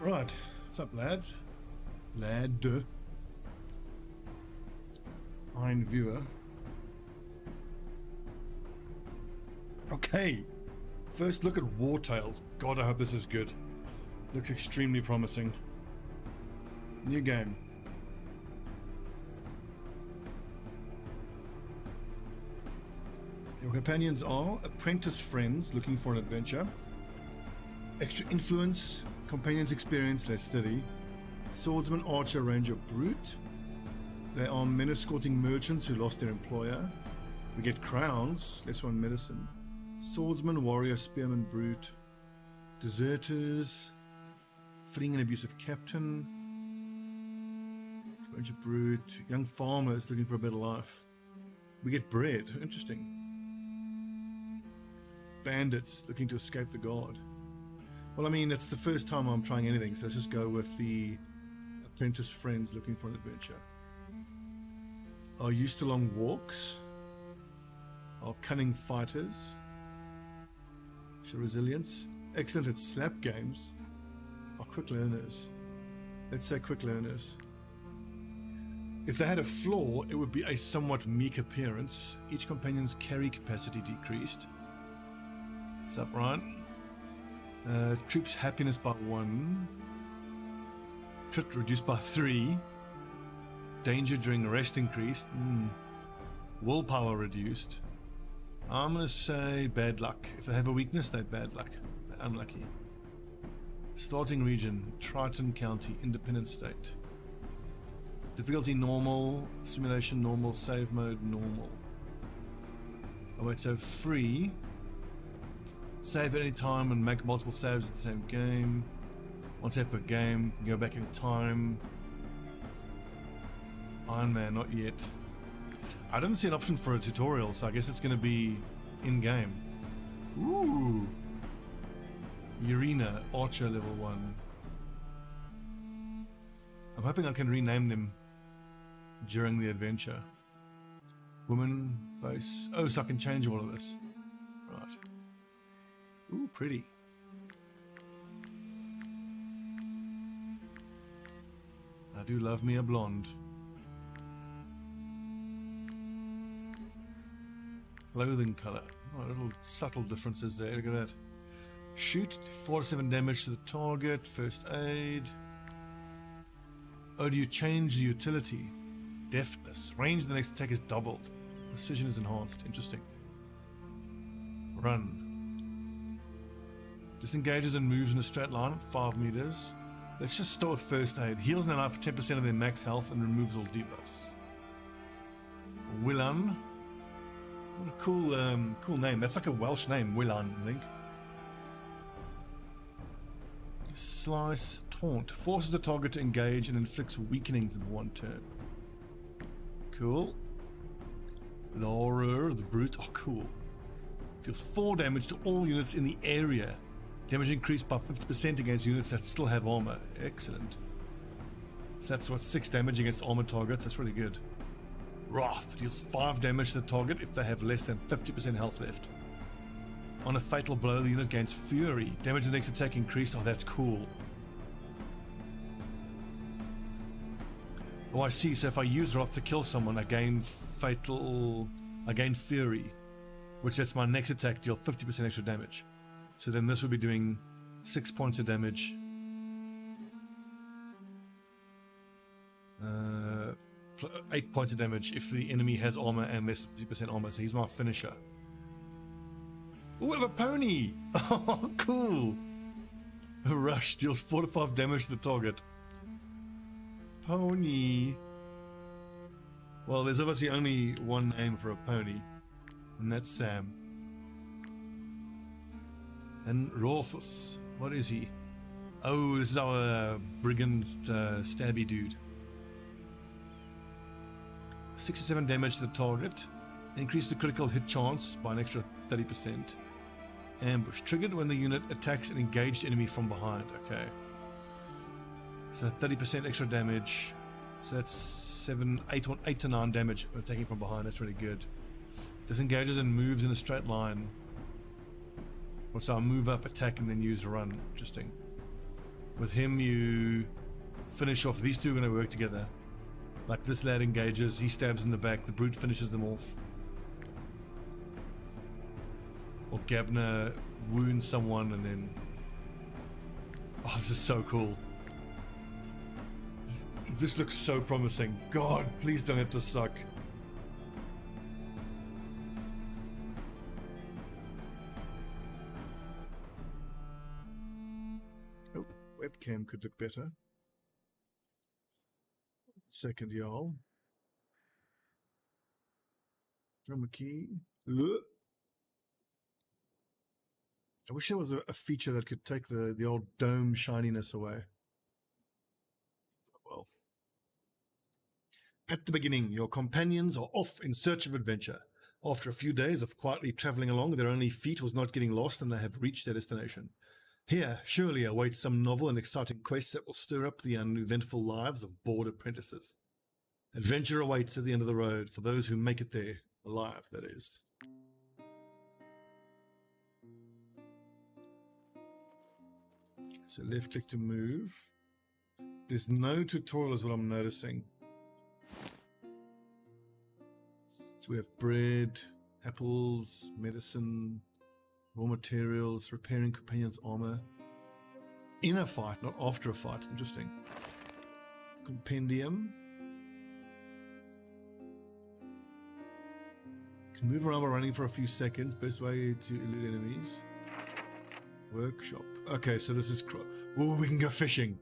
Right, what's up, lads? Lad. Iron viewer. Okay, first look at Wartales. God, I hope this is good. Looks extremely promising. New game. Your companions are apprentice friends looking for an adventure. Extra influence, companions experience less 30. Swordsman, archer, ranger, brute. They are men escorting merchants who lost their employer. We get crowns, less 1 medicine. Swordsman, warrior, spearman, brute. Deserters. Fleeing an abusive captain. Ranger, brute. Young farmers looking for a better life. We get bread, interesting. Bandits looking to escape the guard. Well, I mean, it's the first time I'm trying anything, so let's just go with the apprentice friends looking for an adventure. Are used to long walks. Are cunning fighters. Show resilience. Excellent at slap games. Are quick learners. Let's say quick learners. If they had a flaw, it would be a somewhat meek appearance. Each companion's carry capacity decreased. What's up, Ryan? Troops happiness by 1. Crit reduced by 3. Danger during rest increased. Willpower reduced. I'm gonna say bad luck. If they have a weakness, they're bad luck. They're unlucky. Starting region, Triton County, Independent State. Difficulty normal, simulation normal, save mode normal. Oh wait, so free. Save at any time and make multiple saves at the same game. 1 save per game. Go back in time. Iron Man, not yet. I didn't see an option for a tutorial, so I guess it's going to be in-game. Ooh! Urena, Archer level 1. I'm hoping I can rename them during the adventure. Woman, face... Oh, so I can change all of this. Right. Ooh, pretty. I do love me a blonde. Clothing color. Oh, little subtle differences there. Look at that. Shoot, 4 to 7 damage to the target. First aid. Oh, do you change the utility? Deftness. Range of the next attack is doubled. Precision is enhanced. Interesting. Run. Disengages and moves in a straight line, 5 meters. Let's just start with first aid. Heals an ally for 10% of their max health and removes all debuffs. Willan. What a cool name. That's like a Welsh name, Willan, I think. Slice, taunt. Forces the target to engage and inflicts weakenings in 1 turn. Cool. Laura, the brute. Oh, cool. Deals 4 damage to all units in the area. Damage increased by 50% against units that still have armor. Excellent. So that's what, 6 damage against armor targets. That's really good. Wrath deals 5 damage to the target if they have less than 50% health left. On a fatal blow, the unit gains Fury. Damage to the next attack increased. Oh, that's cool. Oh, I see. So if I use Wrath to kill someone, I gain Fury, which lets my next attack deal 50% extra damage. So then this would be doing 6 points of damage. 8 points of damage if the enemy has armor and less than 50% armor. So he's my finisher. Ooh, I have a pony! Oh, cool! A rush deals 4 to 5 damage to the target. Pony. Well, there's obviously only one name for a pony, and that's Sam. And Rothus, what is he? Oh, this is our brigand Stobbie dude. 6 to 7 damage to the target. Increase the critical hit chance by an extra 30%. Ambush. Triggered when the unit attacks an engaged enemy from behind. Okay. So 30% extra damage. So that's 8 to 9 damage attacking from behind. That's really good. Disengages and moves in a straight line. So I'll move up, attack, and then use run. Interesting. With him, you finish off. These two are going to work together. Like this lad engages, he stabs in the back, the brute finishes them off. Or Gabner wounds someone and then... Oh, this is so cool. This looks so promising. God, please don't have to suck. Oh, webcam could look better. Second Jarl. Drummer key. Ugh. I wish there was a feature that could take the old dome shininess away. Well. At the beginning, your companions are off in search of adventure. After a few days of quietly travelling along, their only feet was not getting lost and they have reached their destination. Here, surely awaits some novel and exciting quest that will stir up the uneventful lives of bored apprentices. Adventure awaits at the end of the road for those who make it there, alive, that is. So left click to move. There's no tutorial is what I'm noticing. So we have bread, apples, medicine, raw materials, repairing companions' armor. In a fight, not after a fight. Interesting. Compendium. Can move around while running for a few seconds. Best way to elude enemies. Workshop. Okay, so this is... Oh, we can go fishing.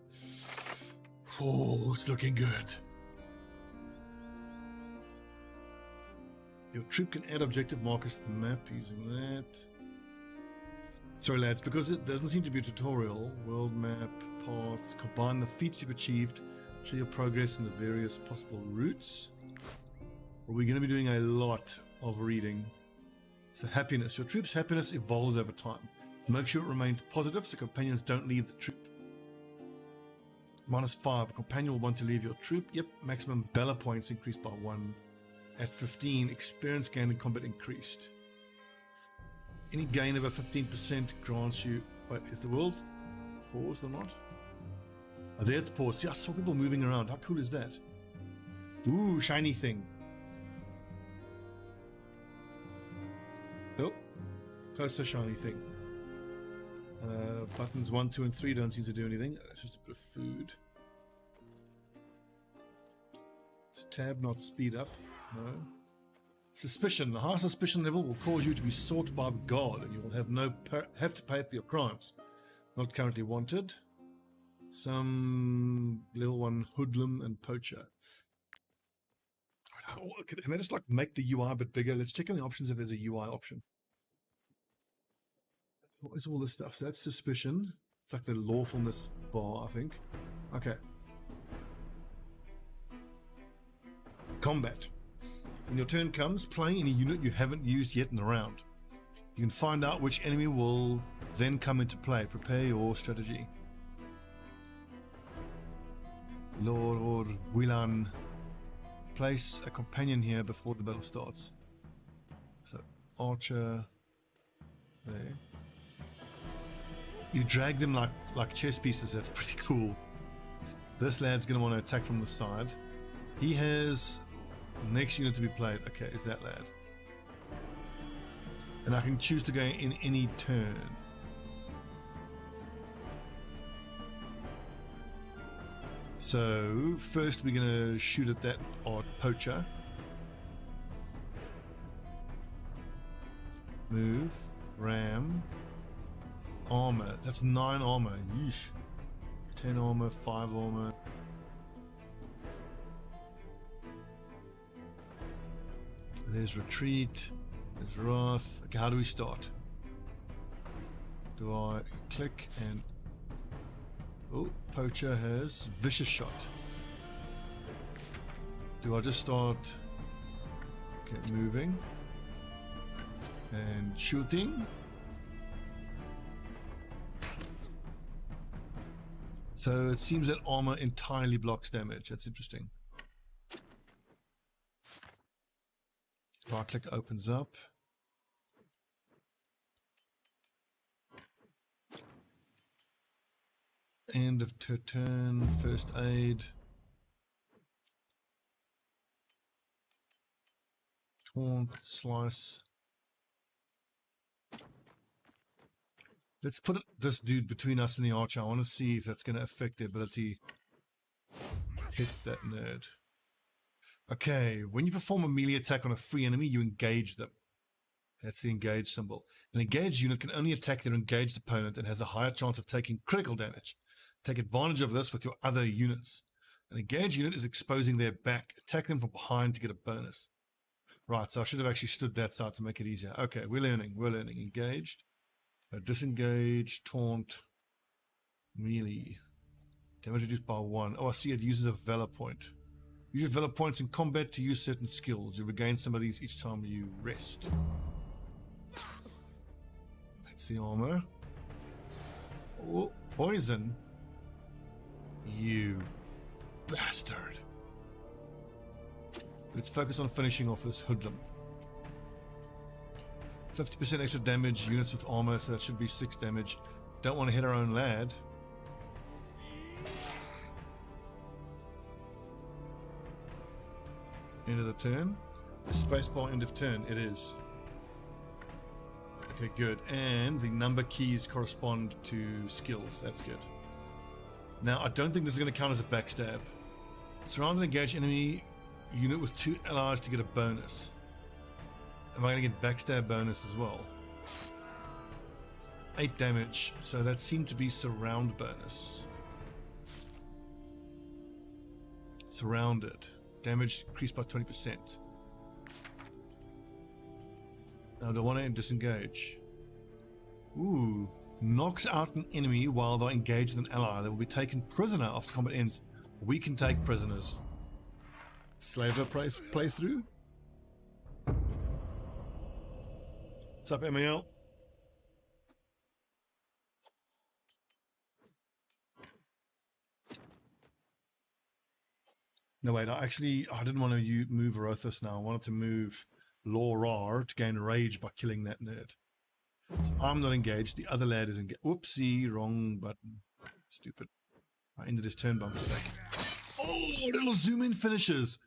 Oh, it's looking good. Your troop can add objective markers to the map using that. Sorry lads, because it doesn't seem to be a tutorial, world map, paths, combine the feats you've achieved, show your progress in the various possible routes. Are we going to be doing a lot of reading? So happiness. Your troop's happiness evolves over time. Make sure it remains positive so companions don't leave the troop. -5. A companion will want to leave your troop. Yep, maximum valor points increased by 1. At 15, experience gained in combat increased. Any gain over 15% grants you... Wait, is the world paused or not? Oh, there it's paused. See, I saw people moving around. How cool is that? Ooh, shiny thing. Oh, close to shiny thing. Buttons 1, 2, and 3 don't seem to do anything. It's just a bit of food. Is tab not speed up? No. Suspicion. The high suspicion level will cause you to be sought by the god, and you will have to pay for your crimes. Not currently wanted. Some level 1 hoodlum and poacher. Can I just like make the UI a bit bigger? Let's check on the options if there's a UI option. What is all this stuff? So that's suspicion. It's like the lawfulness bar, I think. Okay. Combat. When your turn comes, play any unit you haven't used yet in the round. You can find out which enemy will then come into play. Prepare your strategy. Lord Willan. Place a companion here before the battle starts. So, archer. There. You drag them like chess pieces. That's pretty cool. This lad's going to want to attack from the side. He has next unit to be played. Okay, is that lad. And I can choose to go in any turn. So, first we're going to shoot at that odd poacher. Move. Ram. Armor. That's 9 armor. Yeesh. 10 armor, 5 armor. There's retreat. There's wrath. Okay, how do we start? Do I click and... Oh, poacher has vicious shot. Do I just start... Okay, moving. And shooting. So it seems that armor entirely blocks damage. That's interesting. Right click opens up. End of turn, first aid. Taunt, slice. Let's put this dude between us and the archer. I want to see if that's going to affect the ability to hit that nerd. Okay, when you perform a melee attack on a free enemy, you engage them. That's the engage symbol. An engaged unit can only attack their engaged opponent and has a higher chance of taking critical damage. Take advantage of this with your other units. An engaged unit is exposing their back. Attack them from behind to get a bonus. Right, so I should have actually stood that side to make it easier. Okay, we're learning. Engaged. Disengage, taunt, melee. Damage reduced by 1. Oh, I see it uses a Valor point. Use your Valor points in combat to use certain skills. You regain some of these each time you rest. That's the armor. Oh, poison. You bastard. Let's focus on finishing off this hoodlum. 50% extra damage, units with armor, so that should be 6 damage. Don't want to hit our own lad. End of the turn. Spacebar end of turn, it is. Okay, good. And the number keys correspond to skills, that's good. Now, I don't think this is going to count as a backstab. Surround and engage enemy unit with 2 allies to get a bonus. Am I going to get backstab bonus as well? 8 damage, so that seemed to be surround bonus. Surrounded. Damage increased by 20%. Now, do I want to disengage? Ooh. Knocks out an enemy while they're engaged with an ally. They will be taken prisoner after combat ends. We can take prisoners. Slaver playthrough? What's up, Emil? No, wait, I didn't want to move Arothis now. I wanted to move Lorar to gain rage by killing that nerd. So I'm not engaged. The other lad is engaged. Whoopsie, wrong button. Stupid. I ended his turn by mistake. Oh, little zoom in finishes.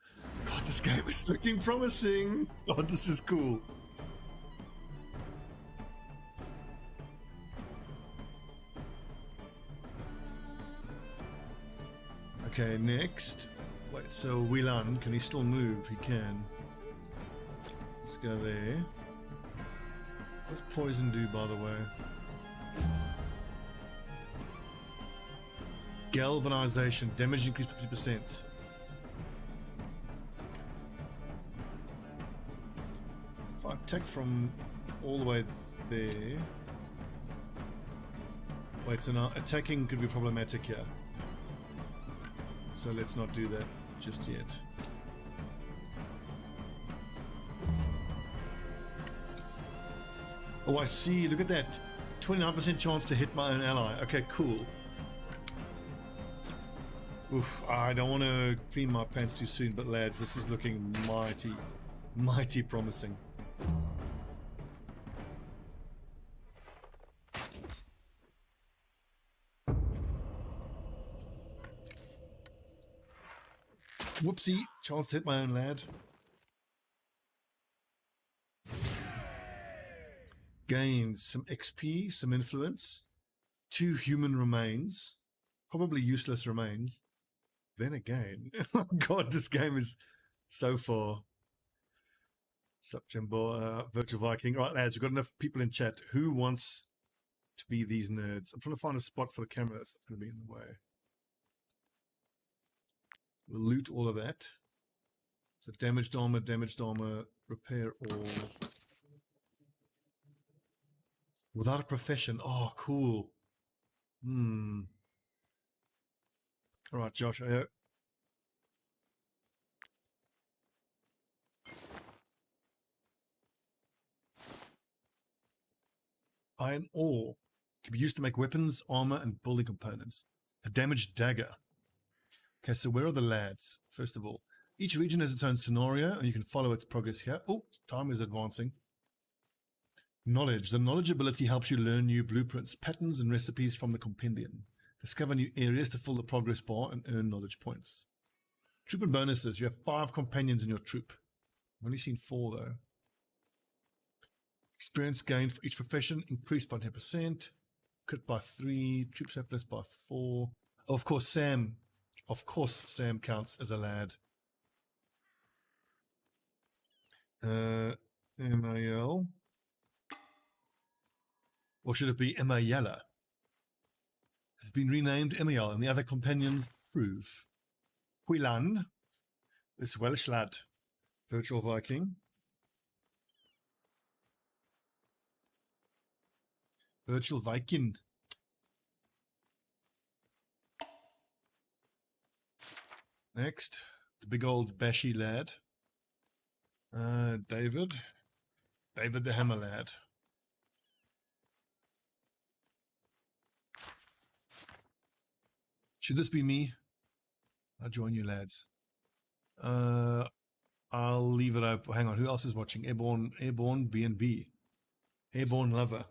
God, this game is looking promising. God, this is cool. Okay, next. Wait, so Whelan, can he still move? He can. Let's go there. What's poison do, by the way? Galvanization. Damage increased by 50%. If I attack from all the way there... Wait, so now attacking could be problematic here. So let's not do that just yet. Oh, I see. Look at that. 29% chance to hit my own ally. Okay, cool. Oof, I don't want to clean my pants too soon, but lads, this is looking mighty promising. Whoopsie, chance to hit my own lad. Gains some XP, some influence, 2 human remains, probably useless remains. Then again, oh god, this game is so far. Sup, Jimbo, Virtual Viking. All right, lads, we've got enough people in chat. Who wants to be these nerds? I'm trying to find a spot for the camera that's not going to be in the way. We'll loot all of that. So damaged armor, repair all. Without a profession. Oh, cool. All right, Josh. Iron ore can be used to make weapons, armor, and building components. A damaged dagger. Okay, so where are the lads? First of all, each region has its own scenario, and you can follow its progress here. Oh, time is advancing. Knowledge. The knowledge ability helps you learn new blueprints, patterns, and recipes from the compendium. Discover new areas to fill the progress bar and earn knowledge points. Troop and bonuses. You have 5 companions in your troop. I've only seen 4 though. Experience gained for each profession increased by 10%. Crit by 3. Troop surplus by 4. Oh, of course, Sam. Of course, Sam counts as a lad. M-A-L. Or should it be Emayella? Has been renamed Emiel, and the other companions prove. Huilan, this Welsh lad, virtual Viking. Virtual Viking. Next, the big old bashy lad. David. David the Hammer lad. Should this be me? I'll join you, lads. I'll leave it up. Hang on, who else is watching? Airborne B&B. Airborne Lover.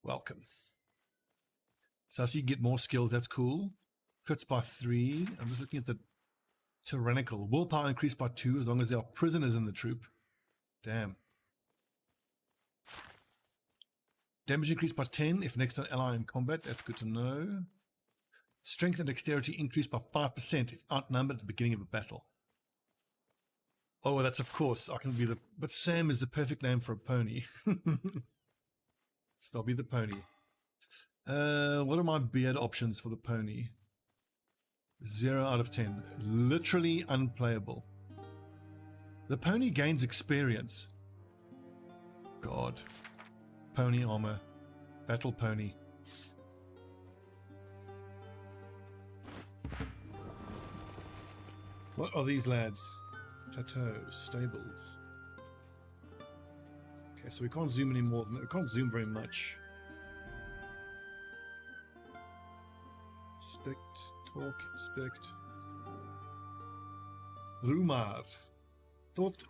Welcome. So you can get more skills, that's cool. Crits by 3. I'm just looking at the tyrannical. Willpower increased by 2 as long as there are prisoners in the troop. Damn. Damage increased by 10 if next to an ally in combat. That's good to know. Strength and dexterity increased by 5% if outnumbered at the beginning of a battle. Oh, that's of course. I can be the... But Sam is the perfect name for a pony. Stobbie the pony. What are my beard options for the pony? 0 out of 10. Literally unplayable. The pony gains experience. God. Pony armor. Battle pony. What are these lads? Plateaus. Stables. Okay, so we can't zoom any more than that. We can't zoom very much. Inspect, talk, inspect. Rumar. Thought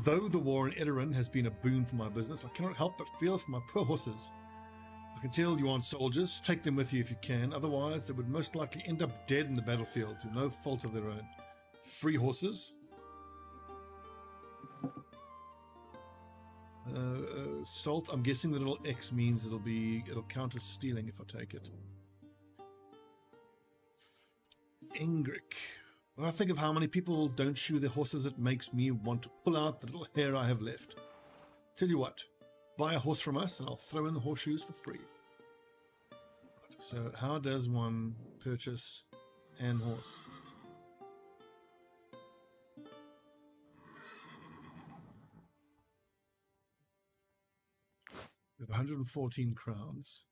though the war in Edoran has been a boon for my business, I cannot help but feel for my poor horses. I can tell you want soldiers, take them with you if you can, otherwise they would most likely end up dead in the battlefield through no fault of their own. Free horses. Salt, I'm guessing the little X means it'll count as stealing if I take it. Ingric. When I think of how many people don't shoe their horses, it makes me want to pull out the little hair I have left. Tell you what, buy a horse from us and I'll throw in the horseshoes for free. Right, so how does one purchase an horse? We have 114 crowns.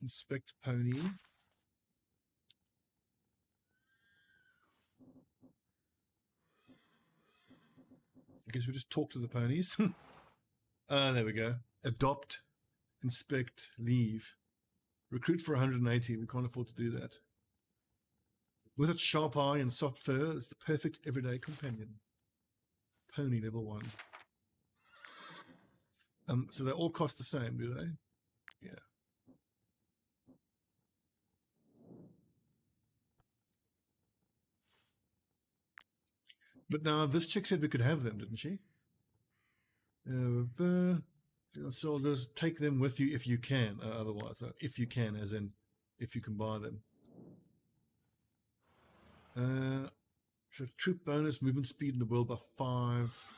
Inspect pony. I guess we just talk to the ponies. There we go. Adopt, inspect, leave. Recruit for 180. We can't afford to do that. With its sharp eye and soft fur, it's the perfect everyday companion. Pony level 1. So they all cost the same, do they? Yeah. But now this chick said we could have them, didn't she? Soldiers, take them with you if you can. Otherwise, if you can, as in if you can buy them. So troop bonus, movement speed in the world by 5,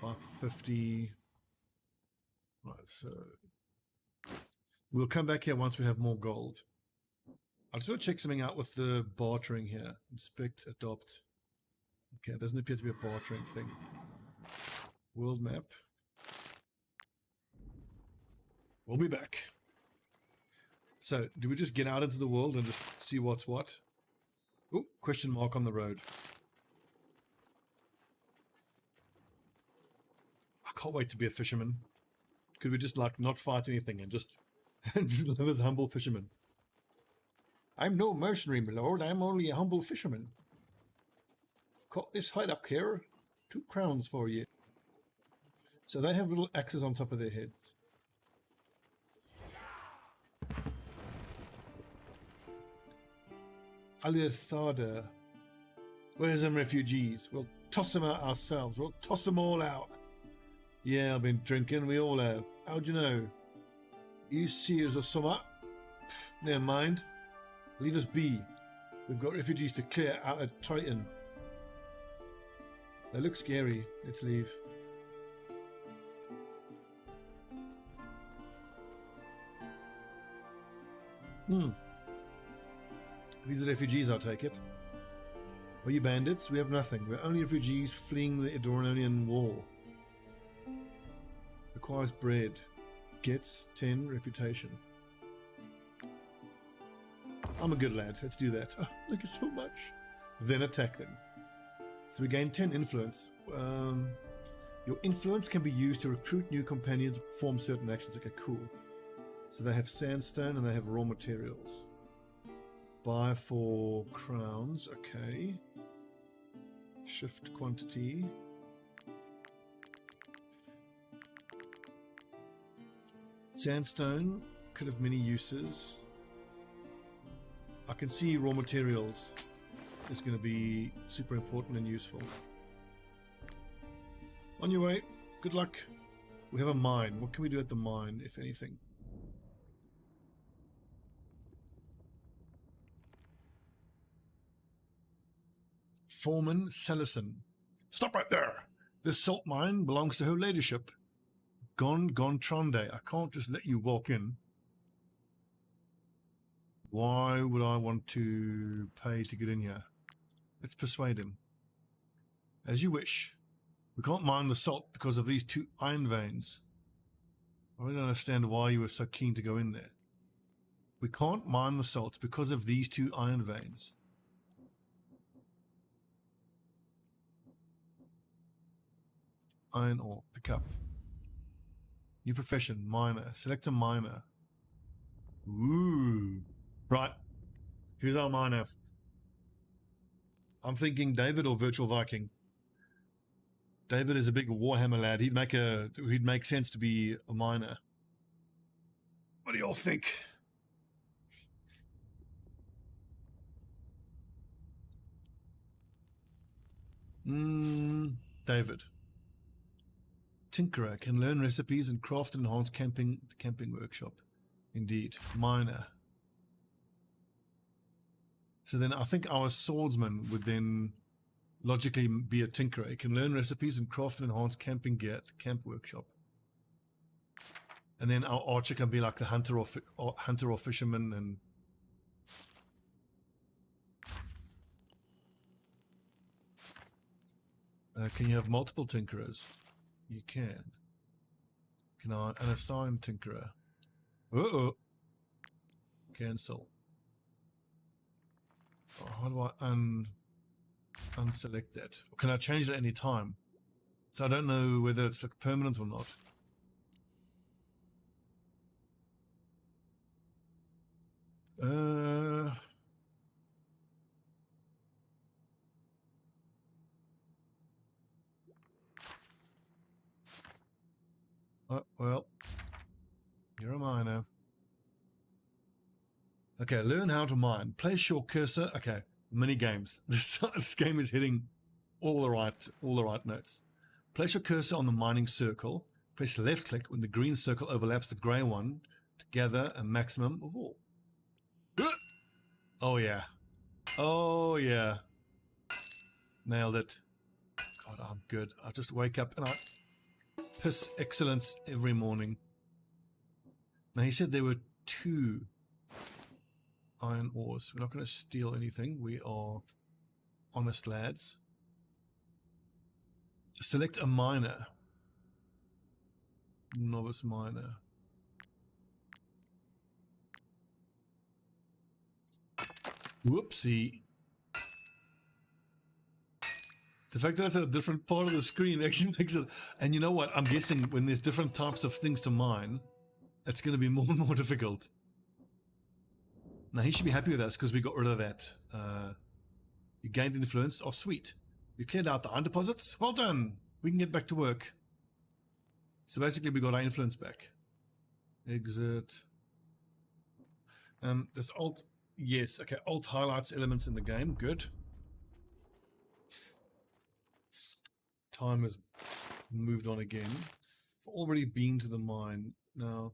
by 50. Right, so we'll come back here once we have more gold. I just want to check something out with the bartering here. Inspect, adopt. Okay, it doesn't appear to be a bartering thing. World map. We'll be back. So, do we just get out into the world and just see what's what? Oh, question mark on the road. I can't wait to be a fisherman. Could we just like not fight anything and just just live as humble fishermen? I'm no mercenary, my lord. I'm only a humble fisherman. Caught this hide up here. 2 crowns for you. So they have little axes on top of their heads. Aliathada. Where's them refugees? We'll toss them out ourselves. We'll toss them all out. Yeah, I've been drinking. We all have. How'd you know? You see us or summer? Never mind. Leave us be. We've got refugees to clear out of Triton. They look scary. Let's leave. These are refugees, I take it. Are you bandits? We have nothing. We're only refugees fleeing the Edoronian war. Requires bread. Gets 10 reputation. I'm a good lad. Let's do that. Oh, thank you so much. Then attack them. So we gain 10 influence. Your influence can be used to recruit new companions, perform certain actions. Okay, cool. So they have sandstone and they have raw materials. Buy 4 crowns. Okay. Shift quantity. Sandstone could have many uses. I can see raw materials is going to be super important and useful. On your way. Good luck. We have a mine. What can we do at the mine, if anything? Foreman Sellison. Stop right there. This salt mine belongs to her ladyship. Gontronde. I can't just let you walk in. Why would I want to pay to get in here? Let's persuade him. As you wish. We can't mine the salt because of these 2 iron veins. I don't understand why you were so keen to go in there. We can't mine the salt because of these 2 iron veins. Iron ore. Pick up. New profession. Miner. Select a miner. Ooh. Right. Who's our miner? I'm thinking David or Virtual Viking. David is a big Warhammer lad. He'd make sense to be a miner. What do y'all think? David. Tinkerer can learn recipes and craft and enhance camping workshop. Indeed. Miner. So then I think our swordsman would then logically be a tinkerer. He can learn recipes and craft and enhance camping gear at camp workshop. And then our archer can be like the hunter or fisherman. And can you have multiple tinkerers? You can. Can I unassign tinkerer? Cancel. Oh, how do I unselect that? Or can I change it at any time? So I don't know whether it's like permanent or not. Oh, well, you're a miner. Okay, learn how to mine. Place your cursor. Okay, mini games. This game is hitting all the right notes. Place your cursor on the mining circle. Press left click when the green circle overlaps the grey one to gather a maximum of all. Oh yeah. Oh yeah. Nailed it. God, I'm good. I just wake up and I piss excellence every morning. Now he said there were 2 iron ores. We're not going to steal anything. We are honest lads. Select a miner. Novice miner. Whoopsie. The fact that it's at a different part of the screen actually makes it... And you know what? I'm guessing when there's different types of things to mine, it's going to be more and more difficult. Now, he should be happy with us because we got rid of that. You gained influence. Oh, sweet. You cleared out the iron deposits. Well done. We can get back to work. So basically we got our influence back. Exit. There's alt. Yes, okay. Alt highlights elements in the game. Good. Time has moved on again. I've already been to the mine. Now,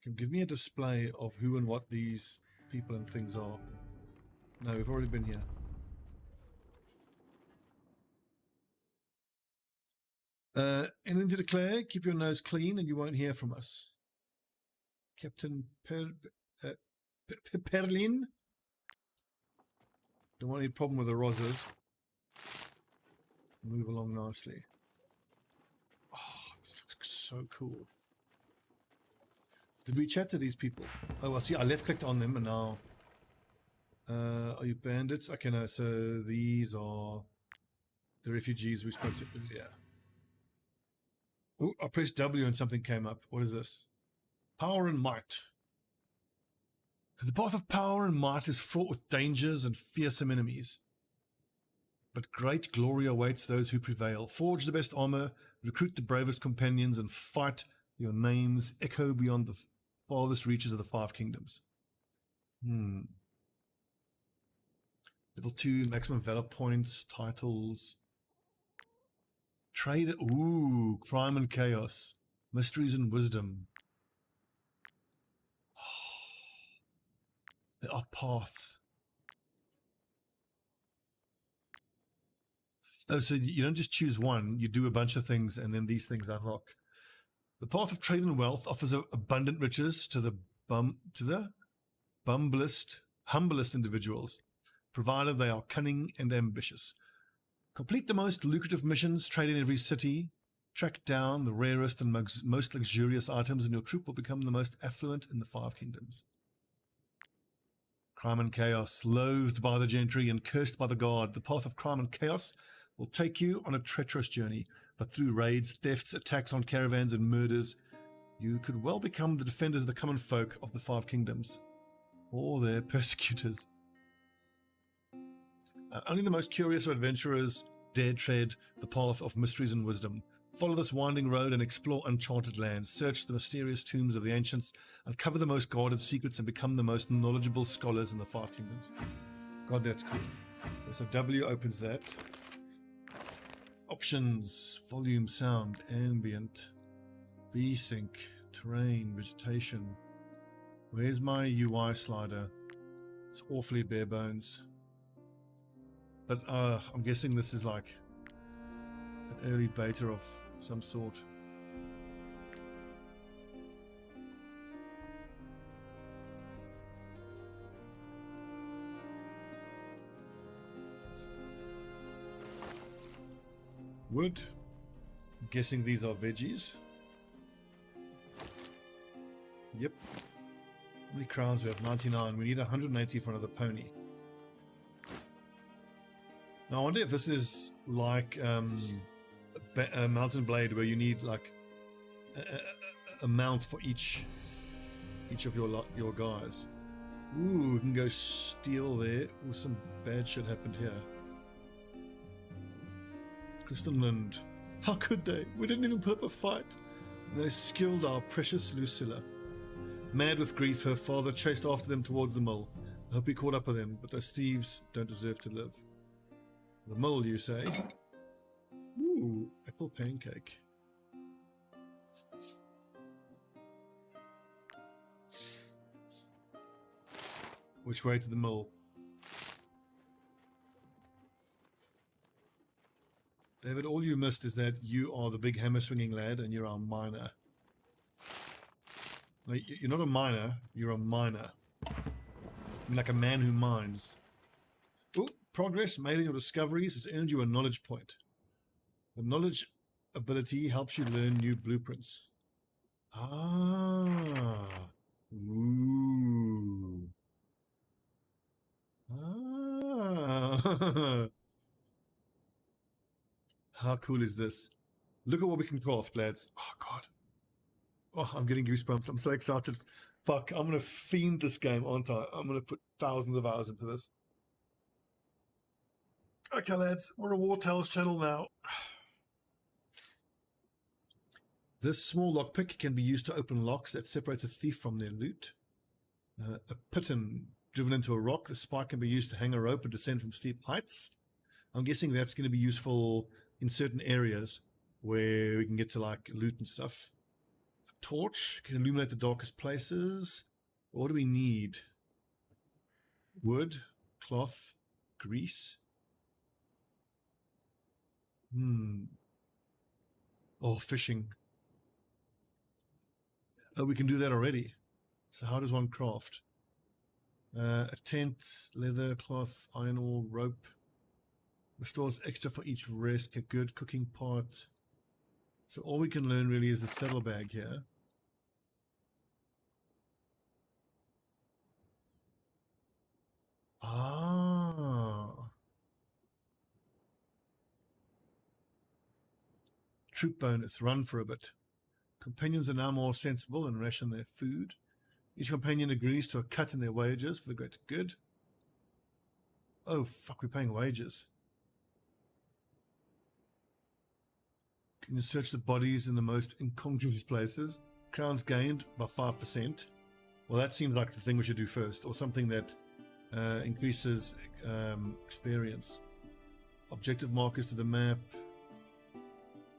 can give me a display of who and what these people and things are. No, we've already been here. Anything to declare? Keep your nose clean and you won't hear from us. Captain Perlin? Don't want any problem with the Rosas. Move along nicely. Oh, this looks so cool. Did we chat to these people? Oh, I see. I left clicked on them and now... are you bandits? Okay, no. So these are the refugees we spoke to earlier. Oh, I pressed W and something came up. What is this? Power and might. The path of power and might is fraught with dangers and fearsome enemies. But great glory awaits those who prevail. Forge the best armor, recruit the bravest companions, and fight your names echo beyond the farthest reaches of the Five Kingdoms. Level 2, maximum valor points, titles. Trade. Ooh, crime and chaos. Mysteries and wisdom. There are paths. Oh, so you don't just choose one, you do a bunch of things and then these things unlock. The path of trade and wealth offers abundant riches to the humblest individuals, provided they are cunning and ambitious. Complete the most lucrative missions, trade in every city, track down the rarest and most luxurious items, and your troop will become the most affluent in the Five Kingdoms. Crime and chaos, loathed by the gentry and cursed by the god, the path of crime and chaos will take you on a treacherous journey, but through raids, thefts, attacks on caravans, and murders, you could well become the defenders of the common folk of the Five Kingdoms, or their persecutors. Only the most curious of adventurers dare tread the path of mysteries and wisdom. Follow this winding road and explore uncharted lands. Search the mysterious tombs of the ancients, uncover the most guarded secrets, and become the most knowledgeable scholars in the Five Kingdoms. God, that's cool. So W opens that. Options, volume, sound, ambient, VSync, terrain, vegetation. Where's my UI slider? It's awfully bare bones. But I'm guessing this is like an early beta of some sort. Wood. I'm guessing these are veggies. Yep. How many crowns we have? 99. We need 180 for another pony. Now I wonder if this is like a mountain blade where you need like a mount for each of your guys. Ooh, we can go steal there. Ooh, some bad shit happened here. Crystalland. How could they? We didn't even put up a fight. And they skilled our precious Lucilla. Mad with grief, her father chased after them towards the mill. I hope he caught up with them, but those thieves don't deserve to live. The mill, you say? Ooh, apple pancake. Which way to the mill? David, all you missed is that you are the big hammer-swinging lad and you're our miner. No, you're not a miner, you're a miner. I mean, like a man who mines. Ooh, progress made in your discoveries has earned you a knowledge point. The knowledge ability helps you learn new blueprints. Ah. Ooh. Ah. How cool is this? Look at what we can craft, lads. Oh, God. Oh, I'm getting goosebumps. I'm so excited. Fuck, I'm going to fiend this game, aren't I? I'm going to put thousands of hours into this. Okay, lads. We're a Wartales channel now. This small lockpick can be used to open locks that separate a thief from their loot. A piton driven into a rock. The spike can be used to hang a rope and descend from steep heights. I'm guessing that's going to be useful in certain areas where we can get to like loot and stuff. A torch can illuminate the darkest places. What do we need? Wood, cloth, grease. Oh, fishing. Oh, we can do that already. So how does one craft? A tent, leather, cloth, iron ore, rope. Restores extra for each rest. A good cooking pot. So all we can learn really is the saddlebag here. Ah. Troop bonus. Run for a bit. Companions are now more sensible and ration their food. Each companion agrees to a cut in their wages for the greater good. Oh, fuck, we're paying wages. Can you search the bodies in the most incongruous places? Crowns gained by 5%. Well, that seems like the thing we should do first, or something that increases experience. Objective markers to the map.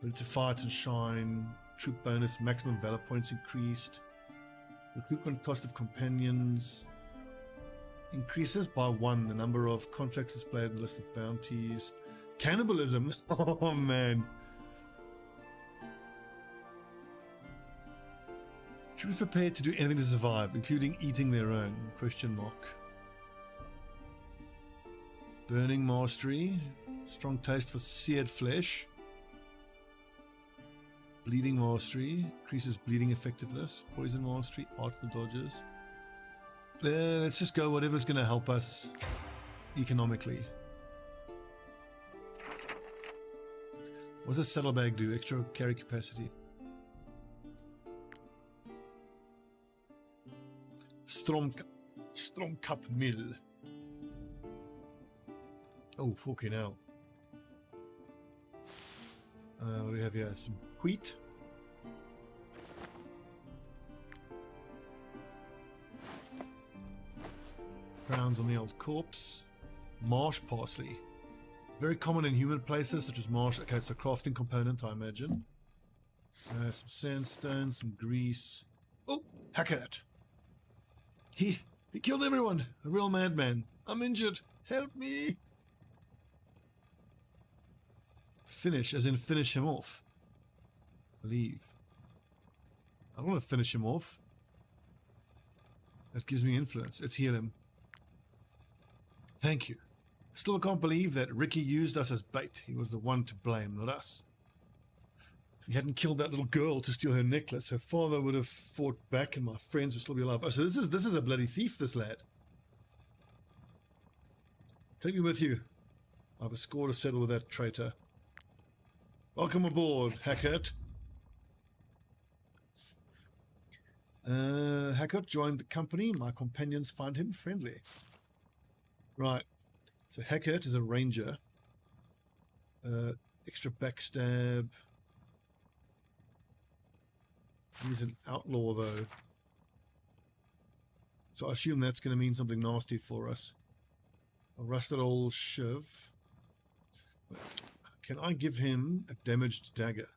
Put it to fight and shine. Troop bonus, maximum valor points increased. Recruitment cost of companions increases by 1 the number of contracts displayed in the list of bounties. Cannibalism. Oh man. Should be prepared to do anything to survive, including eating their own? Question mark. Burning mastery. Strong taste for seared flesh. Bleeding mastery. Increases bleeding effectiveness. Poison mastery. Artful dodges. Let's just go whatever's going to help us economically. What does a saddlebag do? Extra carry capacity. Stromkap mill. Oh, fucking hell. What do we have here? Some wheat. Crowns on the old corpse. Marsh parsley. Very common in humid places such as marsh. Okay, it's a crafting component, I imagine. Some sandstone, some grease. Oh, heck at it. He killed everyone. A real madman. I'm injured. Help me. Finish, as in finish him off. Leave. I don't want to finish him off. That gives me influence. Let's heal him. Thank you. Still can't believe that Ricky used us as bait. He was the one to blame, not us. If he hadn't killed that little girl to steal her necklace, her father would have fought back and my friends would still be alive. Oh, so this is a bloody thief, this lad. Take me with you. I have a score to settle with that traitor. Welcome aboard, Hackett. Hackett joined the company. My companions find him friendly. Right. So Hackett is a ranger. Extra backstab. He's an outlaw, though. So I assume that's going to mean something nasty for us. A rusted old shiv. Can I give him a damaged dagger?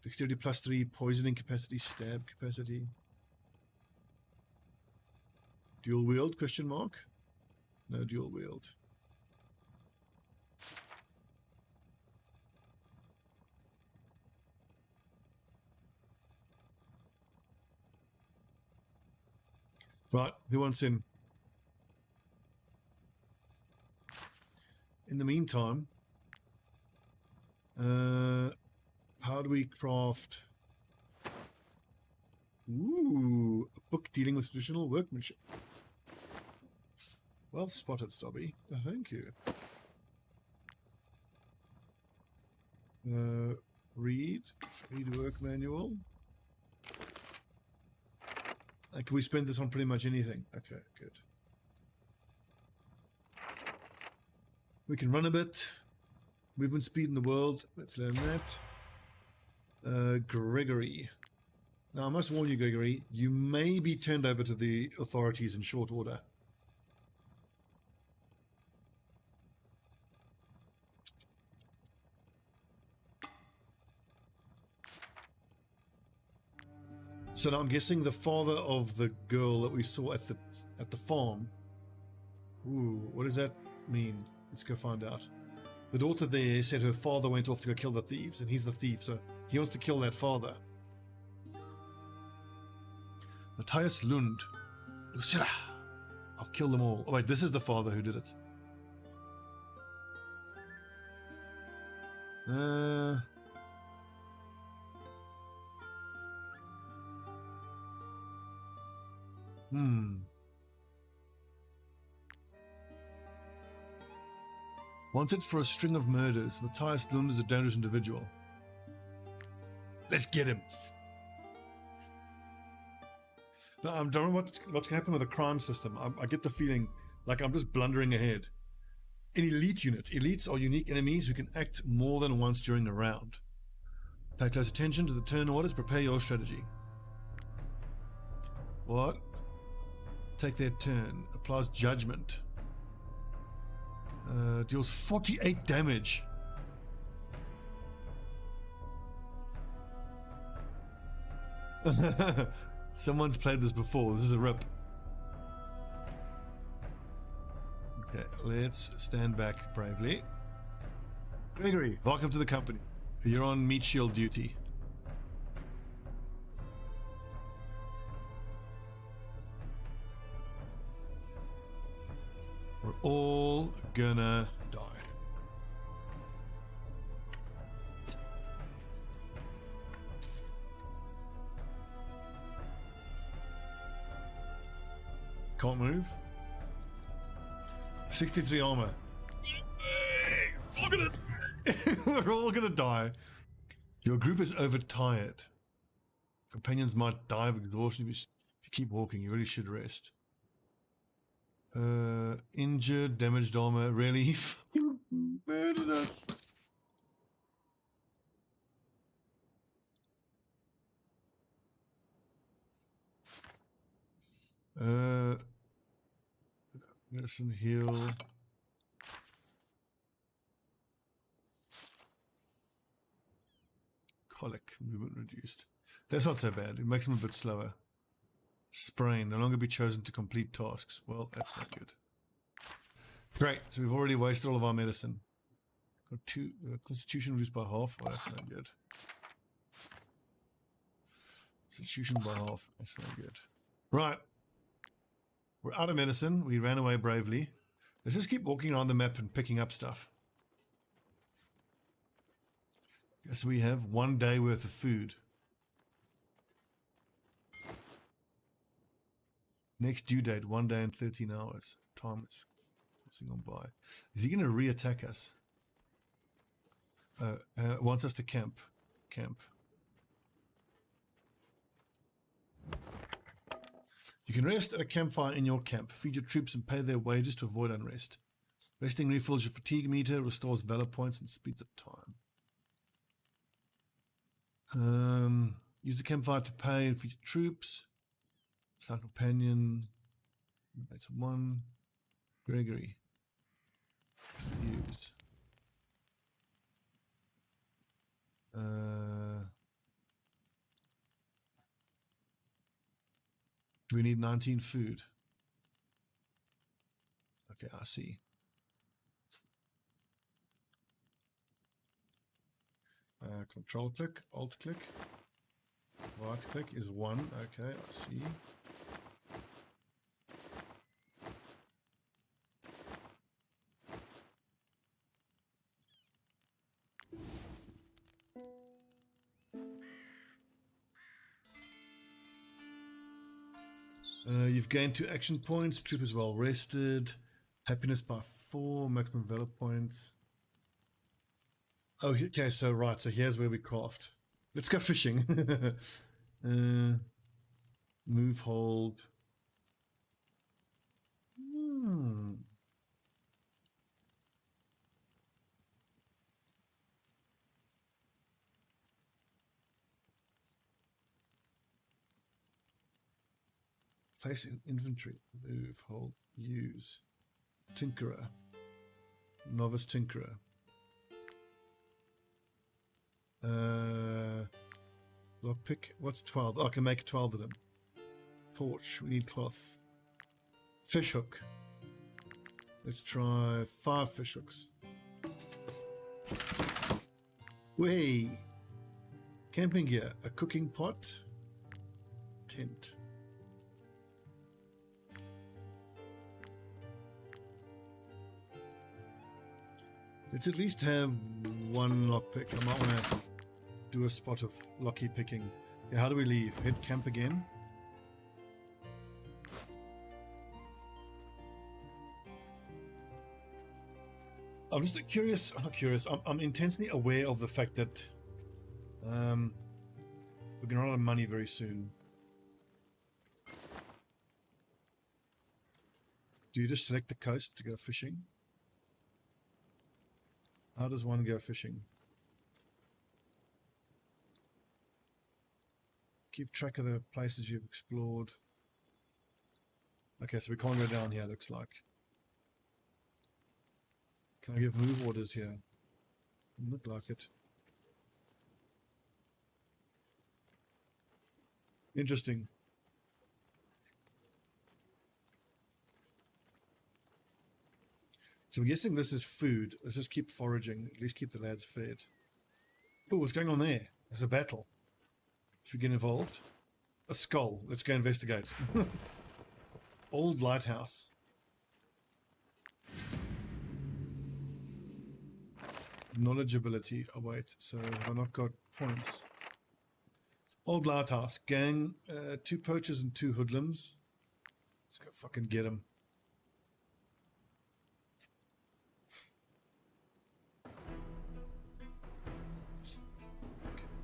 Dexterity +3, poisoning capacity, stab capacity. Dual wield, question mark? No dual wield. Right, who wants in? In the meantime, how do we craft? Ooh, a book dealing with traditional workmanship. Well spotted, Stobbie. Oh, thank you. Read work manual. Can we spend this on pretty much anything? Okay, good. We can run a bit. Movement speed in the world. Let's learn that. Gregory. Now, I must warn you, Gregory, you may be turned over to the authorities in short order. So now I'm guessing the father of the girl that we saw at the farm. Ooh, what does that mean? Let's go find out. The daughter there said her father went off to go kill the thieves, and he's the thief, so he wants to kill that father. Matthias Lund. Lucilla. I'll kill them all. Oh wait, this is the father who did it. Wanted for a string of murders. Matthias Lund is a dangerous individual. Let's get him. No, I don't know what's going to happen with the crime system. I get the feeling like I'm just blundering ahead. An elite unit. Elites are unique enemies who can act more than once during a round. Pay close attention to the turn orders. Prepare your strategy. What? Take their turn. Applies judgment. Deals 48 damage. Someone's played this before. This is a rip. Okay, let's stand back bravely. Gregory, welcome to the company. You're on meat shield duty. We're all gonna die. Can't move. 63 armor. We're all gonna die. Your group is overtired. Companions might die of exhaustion if you keep walking. You really should rest. Injured, damaged armor. Really? He fucking murdered us. Medicine heal. Colic, movement reduced. That's not so bad. It makes them a bit slower. Sprain, no longer be chosen to complete tasks. Well, that's not good. Great, so we've already wasted all of our medicine. Got two, constitution reduced by half. Well, that's not good. Constitution by half. That's not good. Right. We're out of medicine. We ran away bravely. Let's just keep walking around the map and picking up stuff. Guess we have 1 day worth of food. Next due date, 1 day and 13 hours. Time is passing on by. Is he going to re-attack us? Wants us to camp. Camp. You can rest at a campfire in your camp. Feed your troops and pay their wages to avoid unrest. Resting refills your fatigue meter, restores valor points, and speeds up time. Use the campfire to pay and feed your troops. Star companion. That's 1. Gregory. Use. Do we need 19 food? Okay, I see. Control click, alt click. Right click is 1. Okay, I see. You've gained 2 action points. Troop is well rested. Happiness by 4. Maximum valor points. Oh, okay. So right. So here's where we craft. Let's go fishing. Move, hold. Place in inventory. Move, hold, use. Tinkerer. Novice Tinkerer. Lockpick. What's 12? Oh, I can make 12 of them. Torch. We need cloth. Fish hook. Let's try 5 fish hooks. Way. Camping gear. A cooking pot. Tent. Let's at least have one lockpick. I might want to do a spot of locky picking. Yeah, how do we leave? Head camp again? I'm just curious. I'm not curious. I'm intensely aware of the fact that we're going to run out of money very soon. Do you just select the coast to go fishing? How does one go fishing? Keep track of the places you've explored. Okay, so we can't go down here, looks like. Can I give move orders here? Doesn't look like it. Interesting. So I'm guessing this is food. Let's just keep foraging. At least keep the lads fed. Oh, what's going on there? There's a battle. Should we get involved? A skull. Let's go investigate. Old lighthouse. Knowledge ability. Oh wait, so I've not got points. Old lighthouse. Gang, 2 poachers and 2 hoodlums. Let's go fucking get them.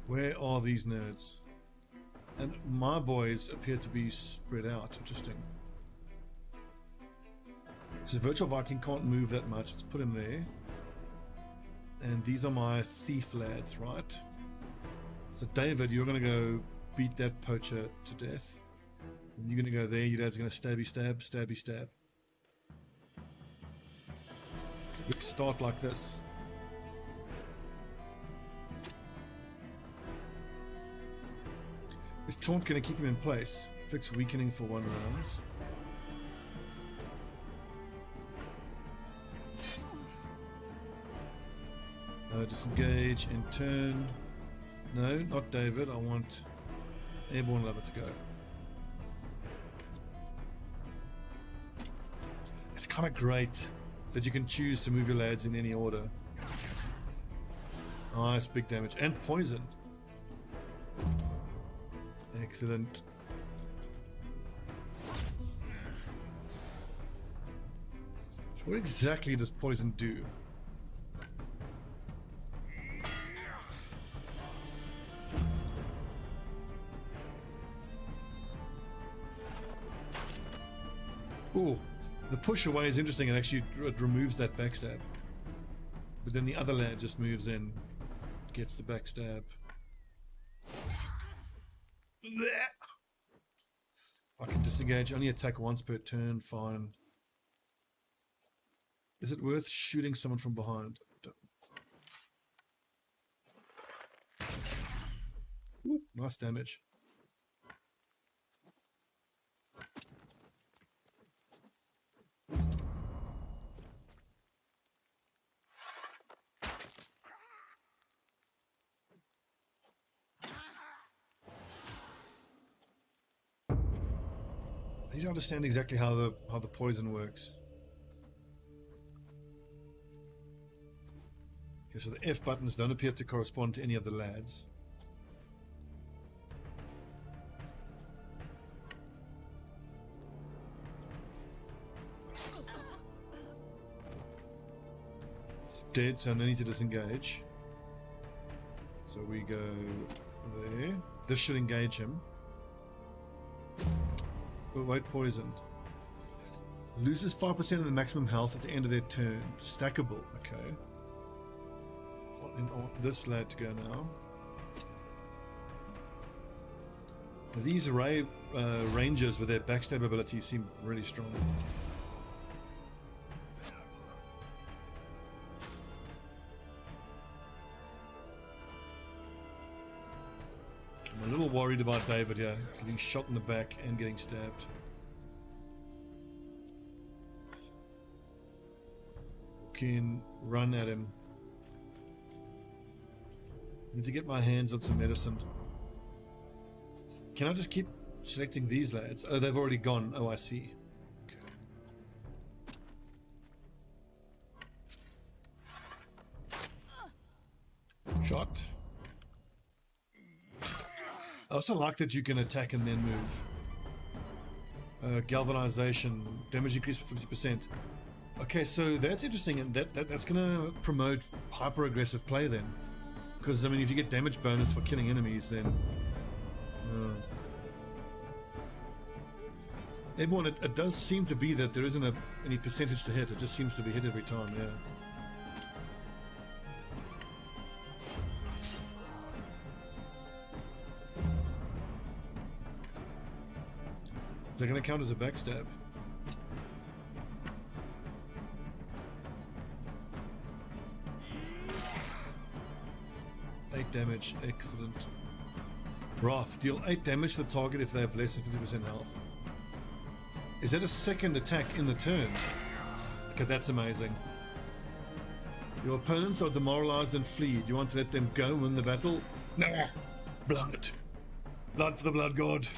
Where are these nerds? And my boys appear to be spread out. Interesting. So Virtual Viking can't move that much. Let's put him there. And these are my thief lads, right? So David, you're going to go beat that poacher to death. And you're going to go there. Your dad's going to stabby stab, stabby stab. Let's start like this. Is taunt going to keep him in place? Fix weakening for 1 round. Disengage in turn. No, not David. I want Airborne Lover to go. It's kind of great that you can choose to move your lads in any order. Nice, big damage. And poison. Excellent. So what exactly does poison do? Oh, the push away is interesting. It actually removes that backstab. But then the other lad just moves in, gets the backstab. I can disengage, only attack once per turn, fine. Is it worth shooting someone from behind? Ooh, nice damage. I need to understand exactly how the poison works. Okay, so the F buttons don't appear to correspond to any of the lads. It's dead, so I need to disengage. So we go there. This should engage him. But wait, poisoned. Loses 5% of the maximum health at the end of their turn. Stackable, okay. Well, then I want this lad to go now. These rangers with their backstab ability seem really strong. I'm a little worried about David here, getting shot in the back and getting stabbed. Can run at him. Need to get my hands on some medicine. Can I just keep selecting these lads? Oh, they've already gone. Oh, I see. Okay. Shot. I also like that you can attack and then move. Galvanization. Damage increase for 50%. Okay, so that's interesting, and that's going to promote hyper-aggressive play then. Because, I mean, if you get damage bonus for killing enemies, then... Everyone, it does seem to be that there isn't any percentage to hit. It just seems to be hit every time, yeah. Is that going to count as a backstab? Damage, excellent. Wrath, deal 8 damage to the target if they have less than 50% health. Is that a second attack in the turn? Okay, that's amazing. Your opponents are demoralized and flee. Do you want to let them go and win the battle? Nah. Blood. Blood for the blood god.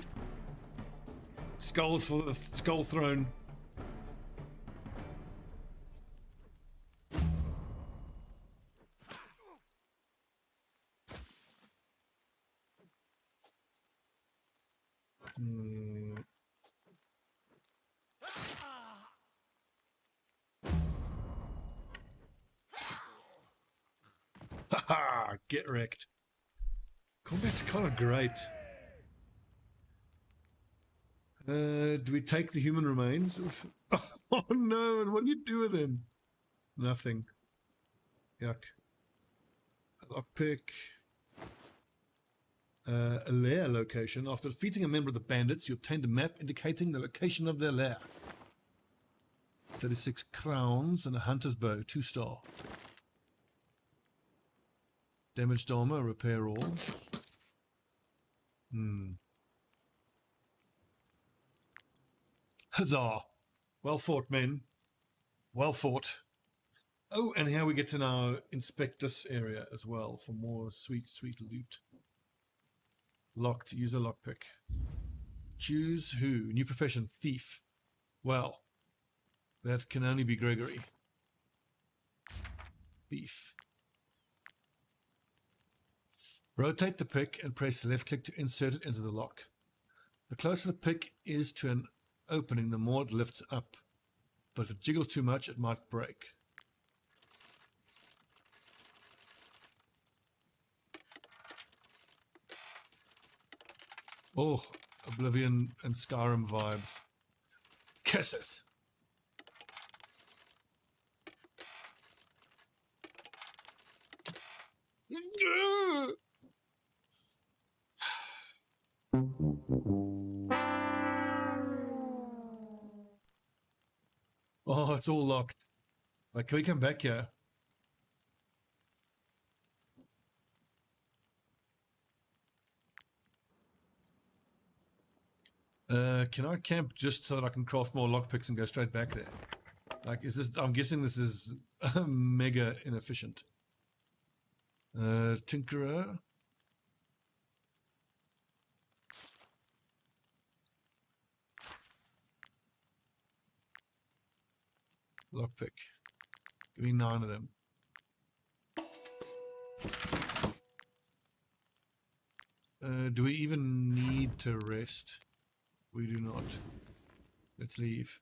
Skulls for the skull throne. Haha, get wrecked. Combat's kind of great. Do we take the human remains? Oh no, and what do you do with them? Nothing. Yuck. Lockpick. A lair location. After defeating a member of the bandits, you obtained a map indicating the location of their lair. 36 crowns and a hunter's bow, 2-star. Damaged armor, repair all. Huzzah! Well fought, men. Well fought. Oh, and here we get to now inspect this area as well for more sweet, sweet loot. Locked, use a lockpick. Choose who? New profession, thief. Well, that can only be Gregory. Thief. Rotate the pick and press left click to insert it into the lock. The closer the pick is to an opening, the more it lifts up. But if it jiggles too much, it might break. Oh, Oblivion and Skyrim vibes. Kisses. Oh, it's all locked. Like, can we come back here? Can I camp just so that I can craft more lockpicks and go straight back there? Like, is this... I'm guessing this is mega inefficient. Tinkerer. Lockpick. Give me 9 of them. Do we even need to rest? We do not. Let's leave.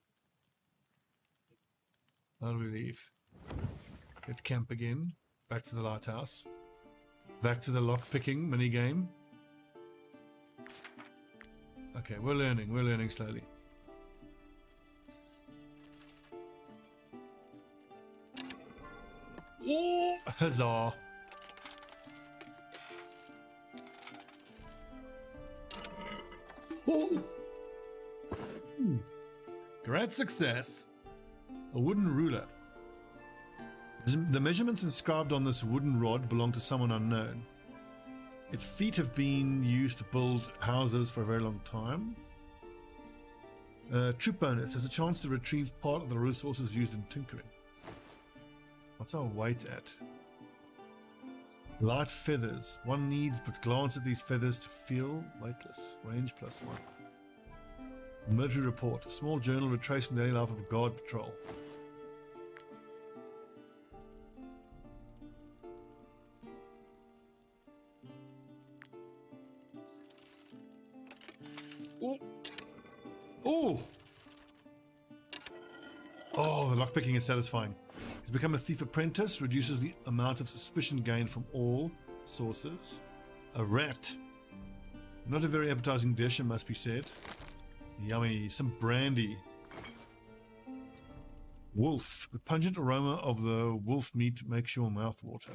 How do we leave? Get camp again. Back to the lighthouse. Back to the lockpicking minigame. Okay, we're learning slowly. Oh, huzzah! Oh! Great success. A wooden ruler. The measurements inscribed on this wooden rod belong to someone unknown. Its feet have been used to build houses for a very long time. Troop bonus has a chance to retrieve part of the resources used in tinkering. What's our weight at? Light feathers. One needs but glance at these feathers to feel weightless. Range +1. Military report. A small journal retracing the daily life of a guard patrol. Oh! Oh! Oh, the lockpicking is satisfying. He's become a thief apprentice, reduces the amount of suspicion gained from all sources. A rat. Not a very appetizing dish, it must be said. Yummy. Some brandy. Wolf. The pungent aroma of the wolf meat makes your mouth water.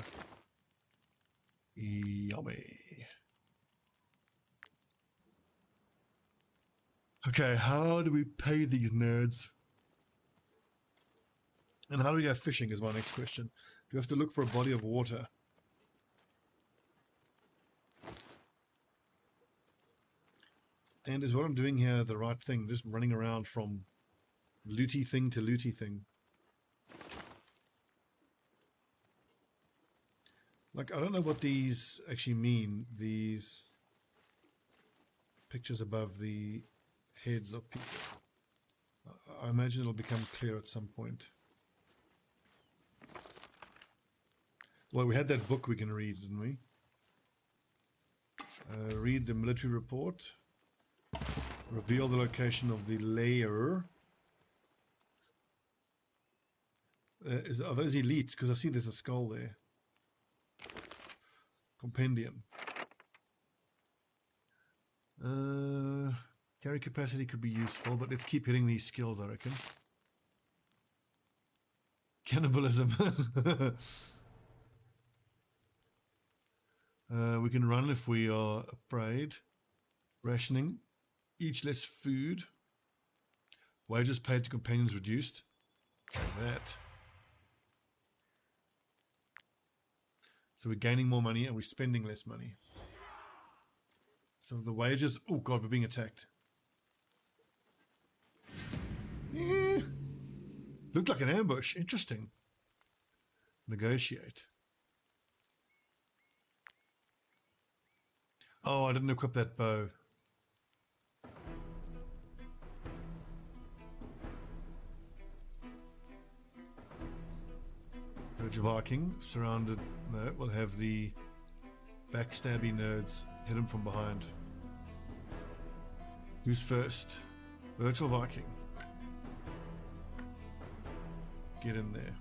Yummy. Okay, how do we pay these nerds? And how do we go fishing is my next question. Do we have to look for a body of water? And is what I'm doing here the right thing? Just running around from looty thing to looty thing. Like, I don't know what these actually mean. These pictures above the heads of people. I imagine it'll become clear at some point. Well, we had that book we can read, didn't we? Read the military report. Reveal the location of the lair. Are those elites? Because I see there's a skull there. Compendium. Carry capacity could be useful, but let's keep hitting these skills, I reckon. Cannibalism. We can run if we are afraid. Rationing. Each less food. Wages paid to companions reduced. That. So we're gaining more money and we're spending less money. So the wages... Oh god, we're being attacked. Looked like an ambush. Interesting. Negotiate. Oh, I didn't equip that bow. Urge Viking surrounded. No, we'll have the backstabby nerds hit him from behind. Who's first? Virtual Viking. Get in there.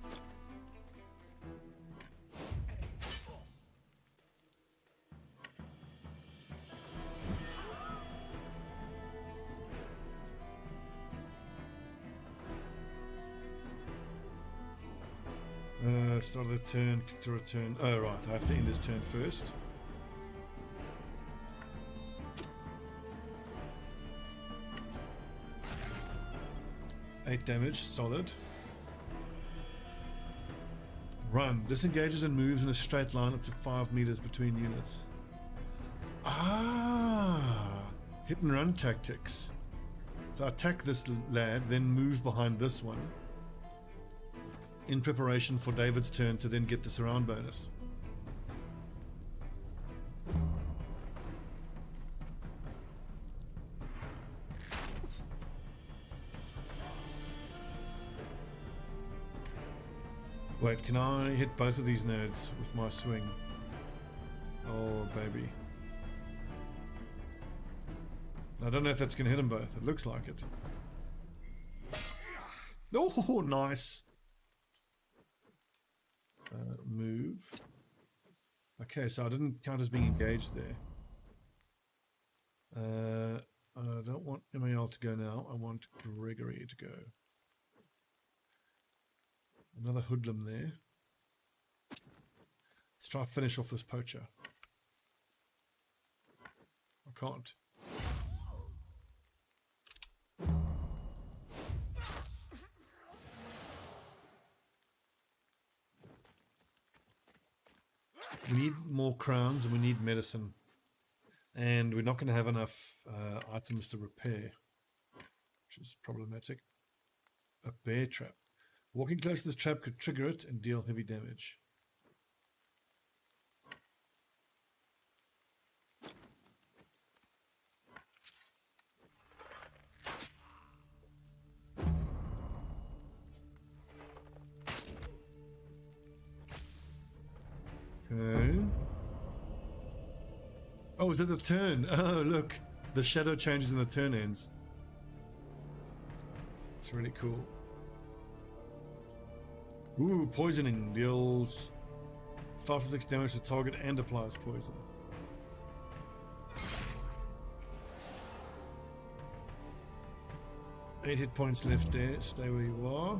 Start of the turn, click to return. Oh right, I have to end his turn first. Eight damage, solid. Run. Disengages and moves in a straight line up to 5 meters between units. Ah, hit and run tactics. So I attack this lad, then move behind this one. In preparation for David's turn to then get the surround bonus. Wait, can I hit both of these nerds with my swing? Oh, baby. I don't know if that's going to hit them both. It looks like it. Oh, nice. Move. Okay, so I didn't count as being engaged there. I don't want Emmanuel to go now. I want Gregory to go. Another hoodlum there. Let's try to finish off this poacher. I can't. We need more crowns and we need medicine. And we're not going to have enough items to repair, which is problematic. A bear trap. Walking close to this trap could trigger it and deal heavy damage. Okay. Oh, is that the turn? Oh, look. The shadow changes and the turn ends. It's really cool. Ooh, poisoning deals 5 to 6 damage to target and applies poison. Eight hit points left there. Stay where you are.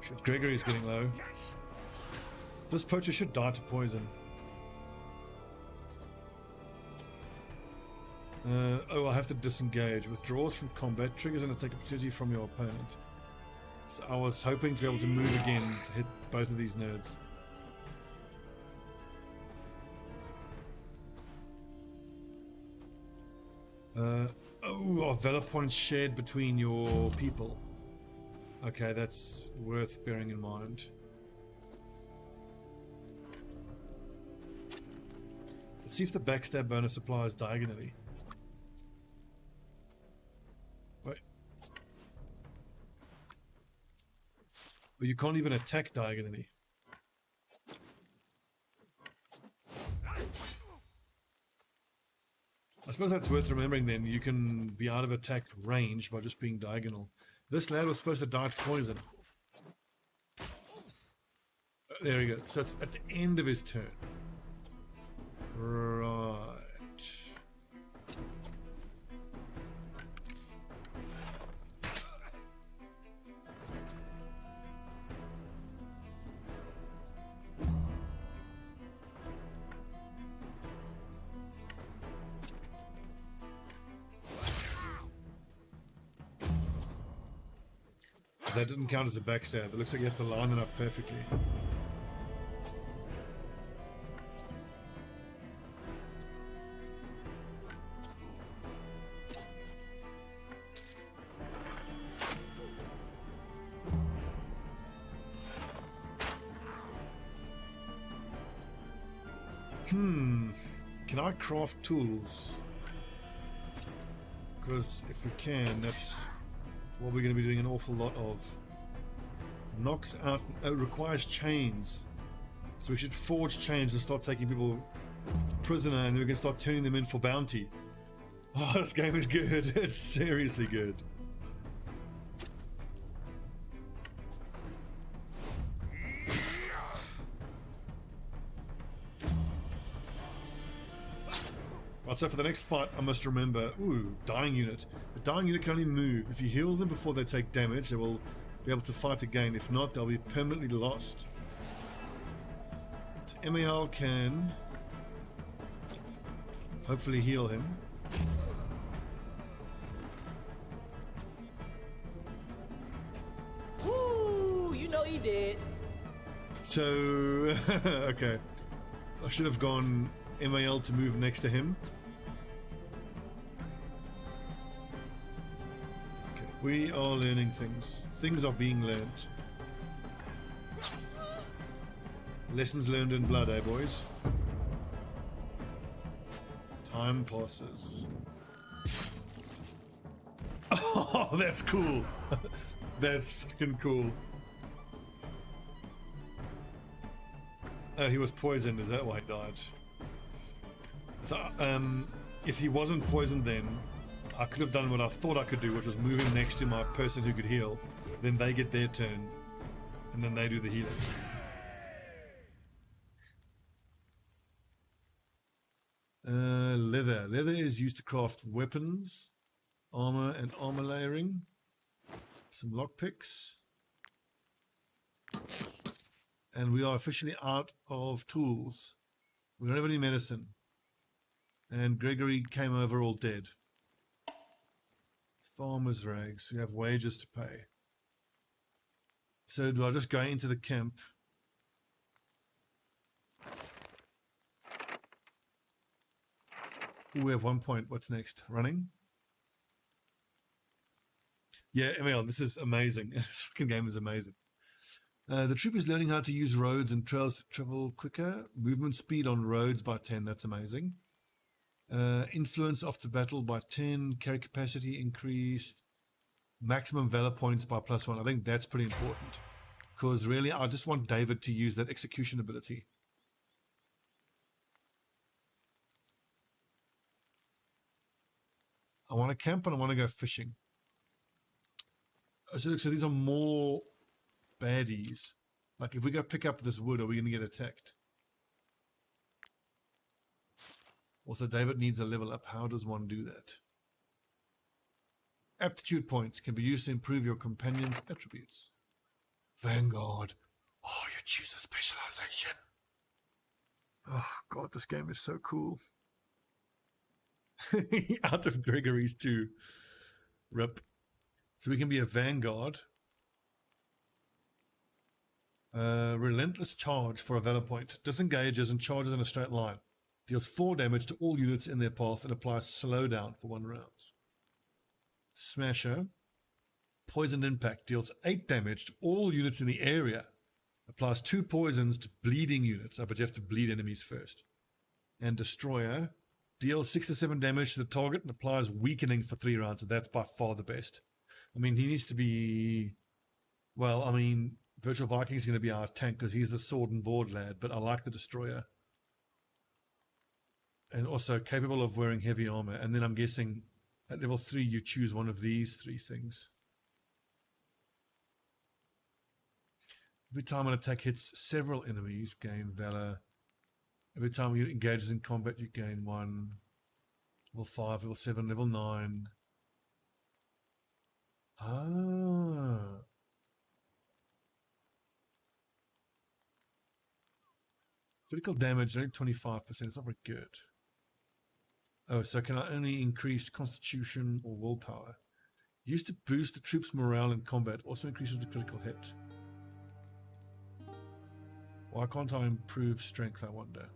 Shit, Gregory's getting low. This poacher should die to poison. Oh, I have to disengage. Withdraws from combat triggers an attack opportunity from your opponent. So I was hoping to be able to move again to hit both of these nerds. Oh, valor points shared between your people. Okay, that's worth bearing in mind. Let's see if the backstab bonus applies diagonally. Wait. Well, you can't even attack diagonally. I suppose that's worth remembering then. You can be out of attack range by just being diagonal. This lad was supposed to die to poison. There we go. So it's at the end of his turn. Right. That didn't count as a backstab. It looks like you have to line it up perfectly. Can I craft tools? Because if we can, that's what we're going to be doing an awful lot of. Knocks out, requires chains. So we should forge chains and start taking people prisoner, and then we can start turning them in for bounty. Oh, this game is good. It's seriously good. Right, so for the next fight, I must remember, ooh, dying unit. The dying unit can only move. If you heal them before they take damage, they will be able to fight again. If not, they'll be permanently lost. So Emil can hopefully heal him. Woo! You know he did. So, okay. I should have gone Emil to move next to him. Okay, we are learning things. Things are being learnt. Lessons learned in blood, eh, boys? Time passes. Oh, that's cool. That's fucking cool. Oh, he was poisoned. Is that why he died? So, if he wasn't poisoned then, I could have done what I thought I could do, which was move him next to my person who could heal. Then they get their turn, and then they do the healing. Leather. Leather is used to craft weapons, armor, and armor layering. Some lockpicks. And we are officially out of tools. We don't have any medicine. And Gregory came over all dead. Farmer's rags. We have wages to pay. So do I just go into the camp? Ooh, we have 1 point. What's next? Running? Yeah, Emil, this is amazing. This fucking game is amazing. The troop is learning how to use roads and trails to travel quicker. Movement speed on roads by 10. That's amazing. Influence after battle by 10. Carry capacity increased. Maximum valor points by +1. I think that's pretty important. Because really, I just want David to use that execution ability. I want to camp and I want to go fishing. So these are more baddies. Like if we go pick up this wood, are we going to get attacked? Also, David needs a level up. How does one do that? Aptitude points can be used to improve your companion's attributes. Vanguard. Oh, you choose a specialization. Oh, God, this game is so cool. Out of Gregory's too. Rip. So we can be a Vanguard. Relentless charge for a valor point. Disengages and charges in a straight line. Deals 4 damage to all units in their path and applies slowdown for 1 round. Smasher. Poisoned impact. Deals 8 damage to all units in the area. Applies 2 poisons to bleeding units. But you have to bleed enemies first. And Destroyer. Deals 6 to 7 damage to the target and applies weakening for 3 rounds. So that's by far the best. I mean, he needs to be... Well, I mean, Virtual Viking is going to be our tank because he's the sword and board lad. But I like the Destroyer. And also capable of wearing heavy armor. And then I'm guessing at level 3 you choose one of these 3 things. Every time an attack hits several enemies, gain valor. Every time you engage in combat, you gain 1. Level 5, level 7, level 9. Ah. Critical damage, only 25%. It's not very good. Oh, so can I only increase constitution or willpower? Used to boost the troops' morale in combat. Also increases the critical hit. Why can't I improve strength, I wonder?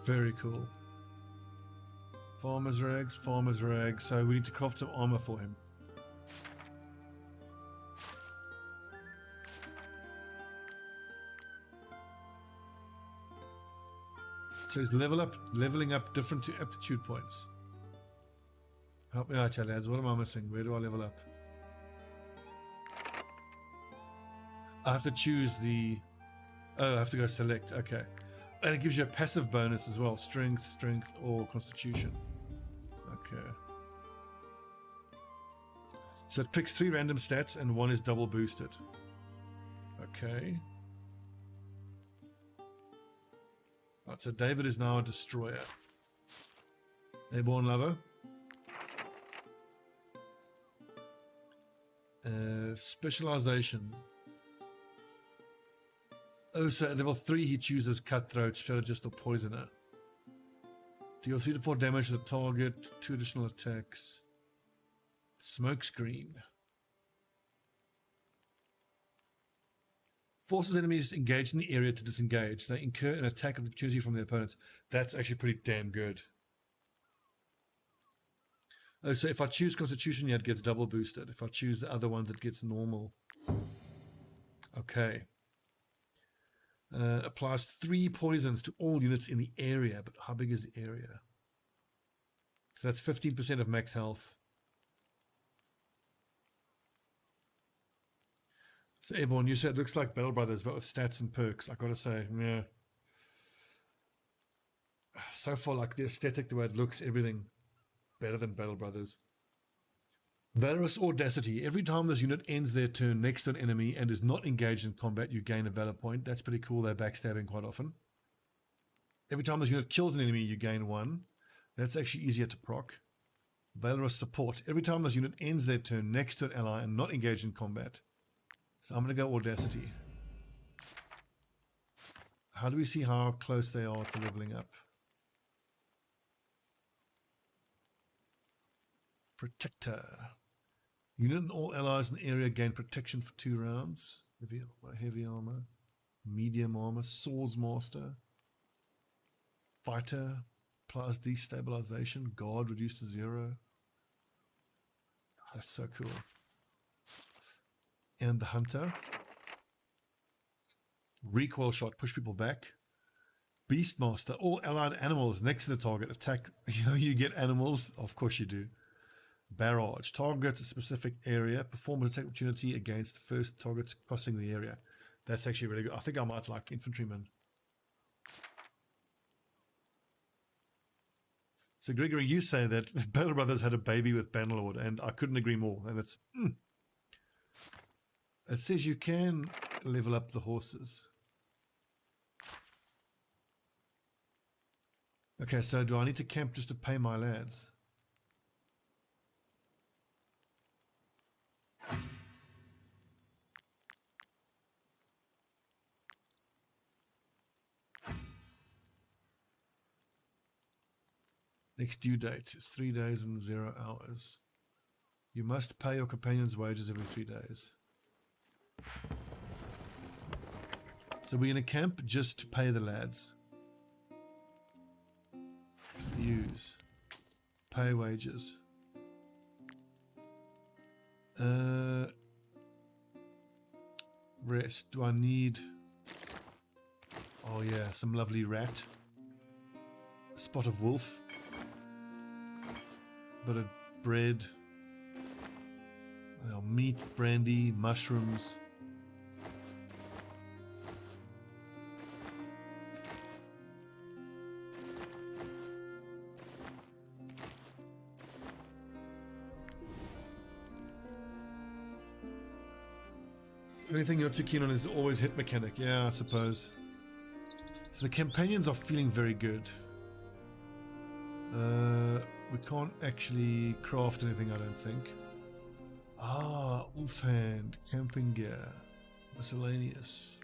Very cool. Farmer's rags, farmer's rags. So we need to craft some armor for him. So he's leveling up different aptitude points. Help me out, lads. What am I missing? Where do I level up? I have to choose the... Oh, I have to go select. Okay. And it gives you a passive bonus as well. Strength, or constitution. Okay. So it picks 3 random stats and 1 is double boosted. Okay. Right, so David is now a destroyer. Airborne lover. Specialization. Oh, so at level 3 he chooses Cutthroat, Strategist, or Poisoner. Deals 3 to 4 damage to the target, 2 additional attacks. Smokescreen. Forces enemies engaged in the area to disengage. They incur an attack opportunity from their opponents. That's actually pretty damn good. Oh, so if I choose Constitution, yeah, it gets double boosted. If I choose the other ones, it gets normal. Okay. Applies 3 poisons to all units in the area. But how big is the area? So that's 15% of max health. So Airborne, you said it looks like Battle Brothers, but with stats and perks. I gotta say, yeah. So far, like the aesthetic, the way it looks, everything better than Battle Brothers. Valorous Audacity. Every time this unit ends their turn next to an enemy and is not engaged in combat, you gain a valor point. That's pretty cool. They're backstabbing quite often. Every time this unit kills an enemy, you gain 1. That's actually easier to proc. Valorous Support. Every time this unit ends their turn next to an ally and not engaged in combat. So I'm going to go Audacity. How do we see how close they are to leveling up? Protector. Unit and all allies in the area gain protection for 2 rounds. Heavy armor. Medium armor. Swords master. Fighter. Plus destabilization. Guard reduced to 0. That's so cool. And the hunter. Recoil shot. Push people back. Beastmaster. All allied animals next to the target attack. You get animals. Of course you do. Barrage. Target a specific area. Perform an attack opportunity against the first targets crossing the area. That's actually really good. I think I might like infantrymen. So Gregory, you say that Battle Brothers had a baby with Bannerlord, and I couldn't agree more. And it's it says you can level up the horses. Okay, so do I need to camp just to pay my lads? Next due date is 3 days and 0 hours. You must pay your companions' wages every 3 days. So we're going to camp just to pay the lads. Use. Pay wages. Rest. Do I need... Oh yeah, some lovely rat. A spot of wolf. Bit of bread. Meat, brandy, mushrooms. The only thing you're not too keen on is always hit mechanic. Yeah, I suppose. So the companions are feeling very good. We can't actually craft anything, I don't think. Ah, offhand, camping gear, miscellaneous.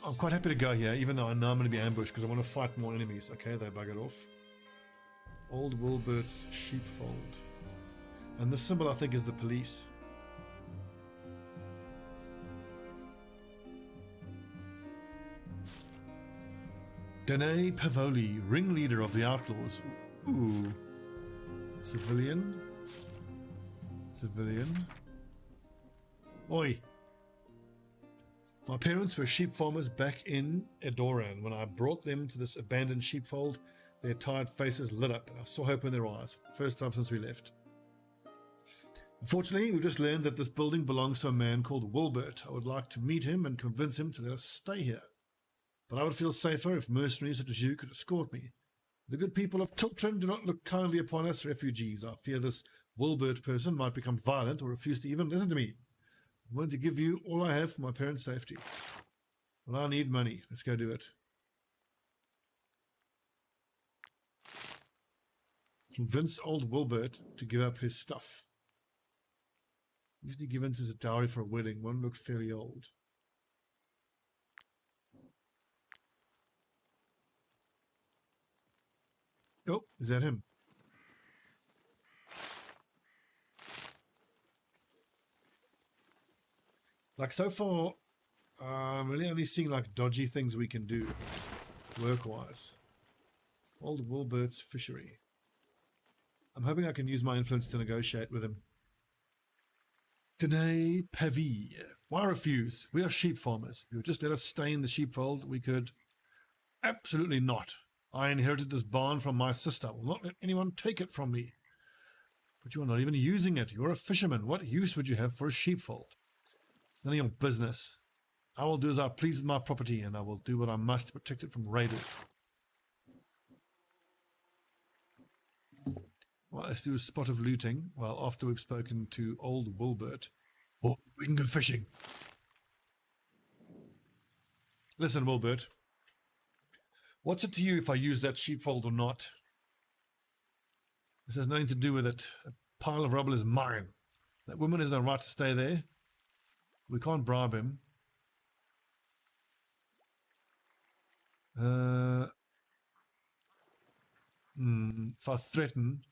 I'm quite happy to go here, even though I know I'm going to be ambushed because I want to fight more enemies. Okay, they buggered off. Old Wilbert's sheepfold. And this symbol, I think, is the police. Danae Pavoli, ringleader of the outlaws. Ooh. Civilian. Civilian. Oi. My parents were sheep farmers back in Edoran. When I brought them to this abandoned sheepfold, their tired faces lit up, and I saw hope in their eyes. First time since we left. Unfortunately, we just learned that this building belongs to a man called Wilbert. I would like to meet him and convince him to let us stay here. But I would feel safer if mercenaries such as you could escort me. The good people of Tiltrin do not look kindly upon us refugees. I fear this Wilbert person might become violent or refuse to even listen to me. I'm willing to give you all I have for my parents' safety. Well, I need money. Let's go do it. Convince old Wilbert to give up his stuff. Usually given as a dowry for a wedding. One looks fairly old. Oh, is that him? Like so far, I'm really only seeing like dodgy things we can do work-wise. Old Wilbert's fishery. I'm hoping I can use my influence to negotiate with him. Danae Pavi. Why refuse? We are sheep farmers. If you would just let us stay in the sheepfold, we could. Absolutely not. I inherited this barn from my sister. I will not let anyone take it from me. But you are not even using it. You are a fisherman. What use would you have for a sheepfold? It's none of your business. I will do as I please with my property, and I will do what I must to protect it from raiders. Well, let's do a spot of looting. Well, after we've spoken to old Wilbert. Oh, we can go fishing. Listen, Wilbert. What's it to you if I use that sheepfold or not? This has nothing to do with it. A pile of rubble is mine. That woman has no right to stay there. We can't bribe him. If I threaten...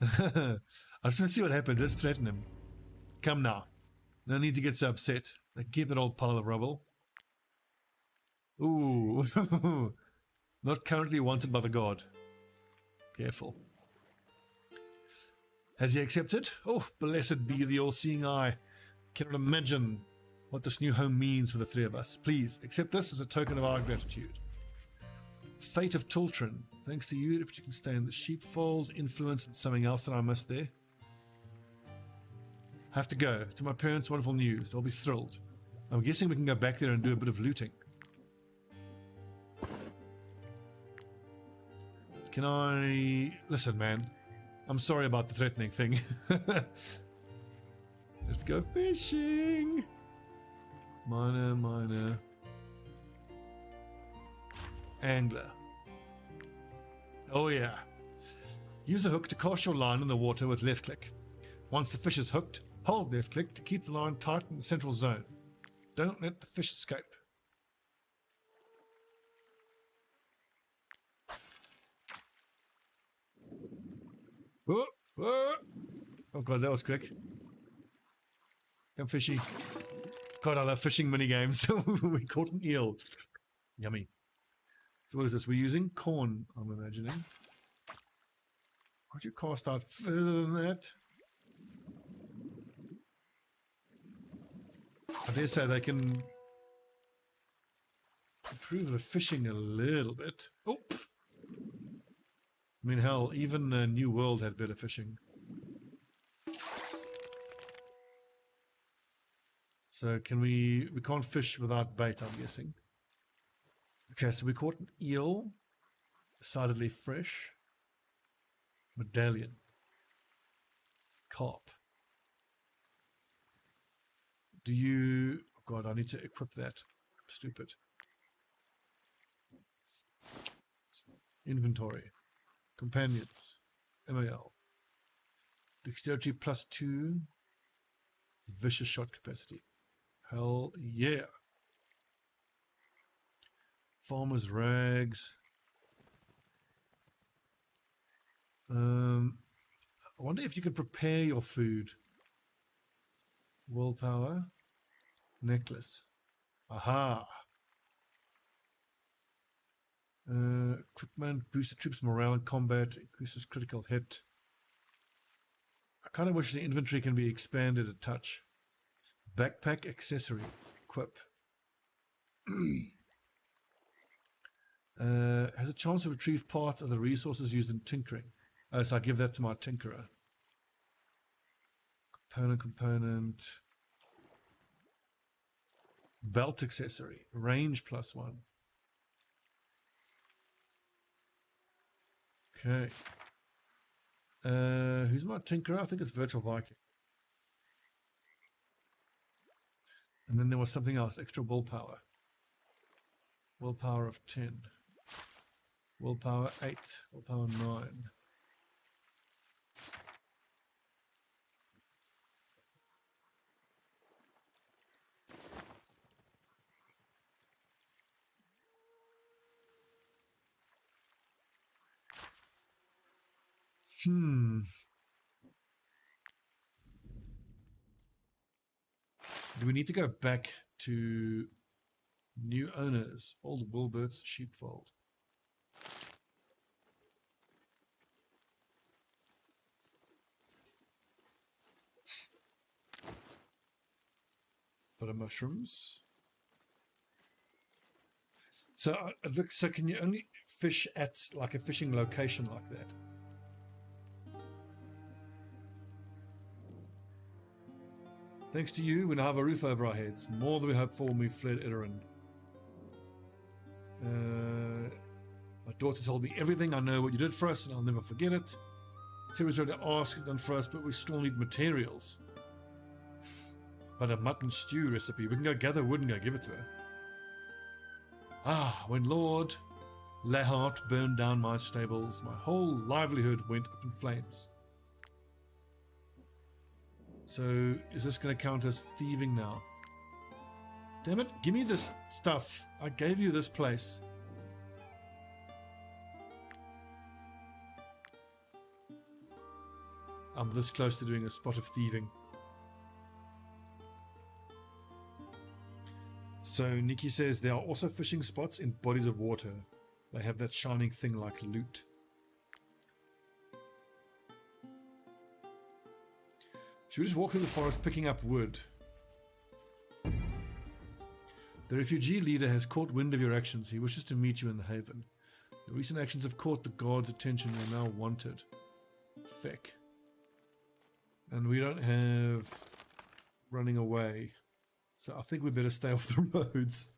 I just want to see what happens. Just threaten him. Come now. No need to get so upset. Keep that old pile of rubble. Ooh. Not currently wanted by the god. Careful. Has he accepted? Oh, blessed be the all-seeing eye. Cannot imagine what this new home means for the three of us. Please, accept this as a token of our gratitude. Fate of Tultrin. Thanks to you, if you can stay in the sheepfold, influence, and something else that I missed there. Have to go. To my parents, wonderful news. They'll be thrilled. I'm guessing we can go back there and do a bit of looting. Can I... Listen, man. I'm sorry about the threatening thing. Let's go fishing. Miner. Angler. Oh yeah. Use a hook to cast your line in the water with left click. Once the fish is hooked, hold left click to keep the line tight in the central zone. Don't let the fish escape. Oh god, that was quick. Come fishy. God, I love fishing mini games. We caught an eel. Yummy. So what is this? We're using corn, I'm imagining. Why'd you cast out further than that? I dare say they can improve the fishing a little bit. Oh! I mean, hell, even New World had better fishing. So can we can't fish without bait, I'm guessing. Okay, so we caught an eel, decidedly fresh. Medallion. Carp. Do you... Oh god, I need to equip that. Stupid. Inventory. Companions. MAL. Dexterity +2. Vicious shot capacity. Hell yeah. Farmer's rags. I wonder if you can prepare your food. Willpower. Necklace. Aha. Equipment. Boosts the troops' morale in combat. Increases critical hit. I kind of wish the inventory can be expanded a touch. Backpack accessory. Equip. Has a chance to retrieve part of the resources used in tinkering. So I give that to my tinkerer. Component. Belt accessory. Range +1. Okay. Who's my tinkerer? I think it's Virtual Viking. And then there was something else. Extra willpower. Willpower of 10. Willpower 8. Willpower 9. Do we need to go back to new owners? Old Wilbert's sheepfold. Butter mushrooms. So it looks, so can you only fish at like a fishing location like that? Thanks to you, we now have a roof over our heads. More than we hoped for when we fled Edoran. My daughter told me everything. I know what you did for us, and I'll never forget it. Sarah's ready to ask it done for us, but we still need materials. But a mutton stew recipe. We can go gather wood and go give it to her. Ah, when Lord Lahart burned down my stables, my whole livelihood went up in flames. So, is this going to count as thieving now? Damn it, give me this stuff. I gave you this place. I'm this close to doing a spot of thieving. So Nikki says there are also fishing spots in bodies of water. They have that shining thing like loot. Should we just walk through the forest picking up wood? The refugee leader has caught wind of your actions. He wishes to meet you in the haven. The recent actions have caught the guard's attention and are now wanted. Feck. And we don't have running away. So I think we better stay off the roads.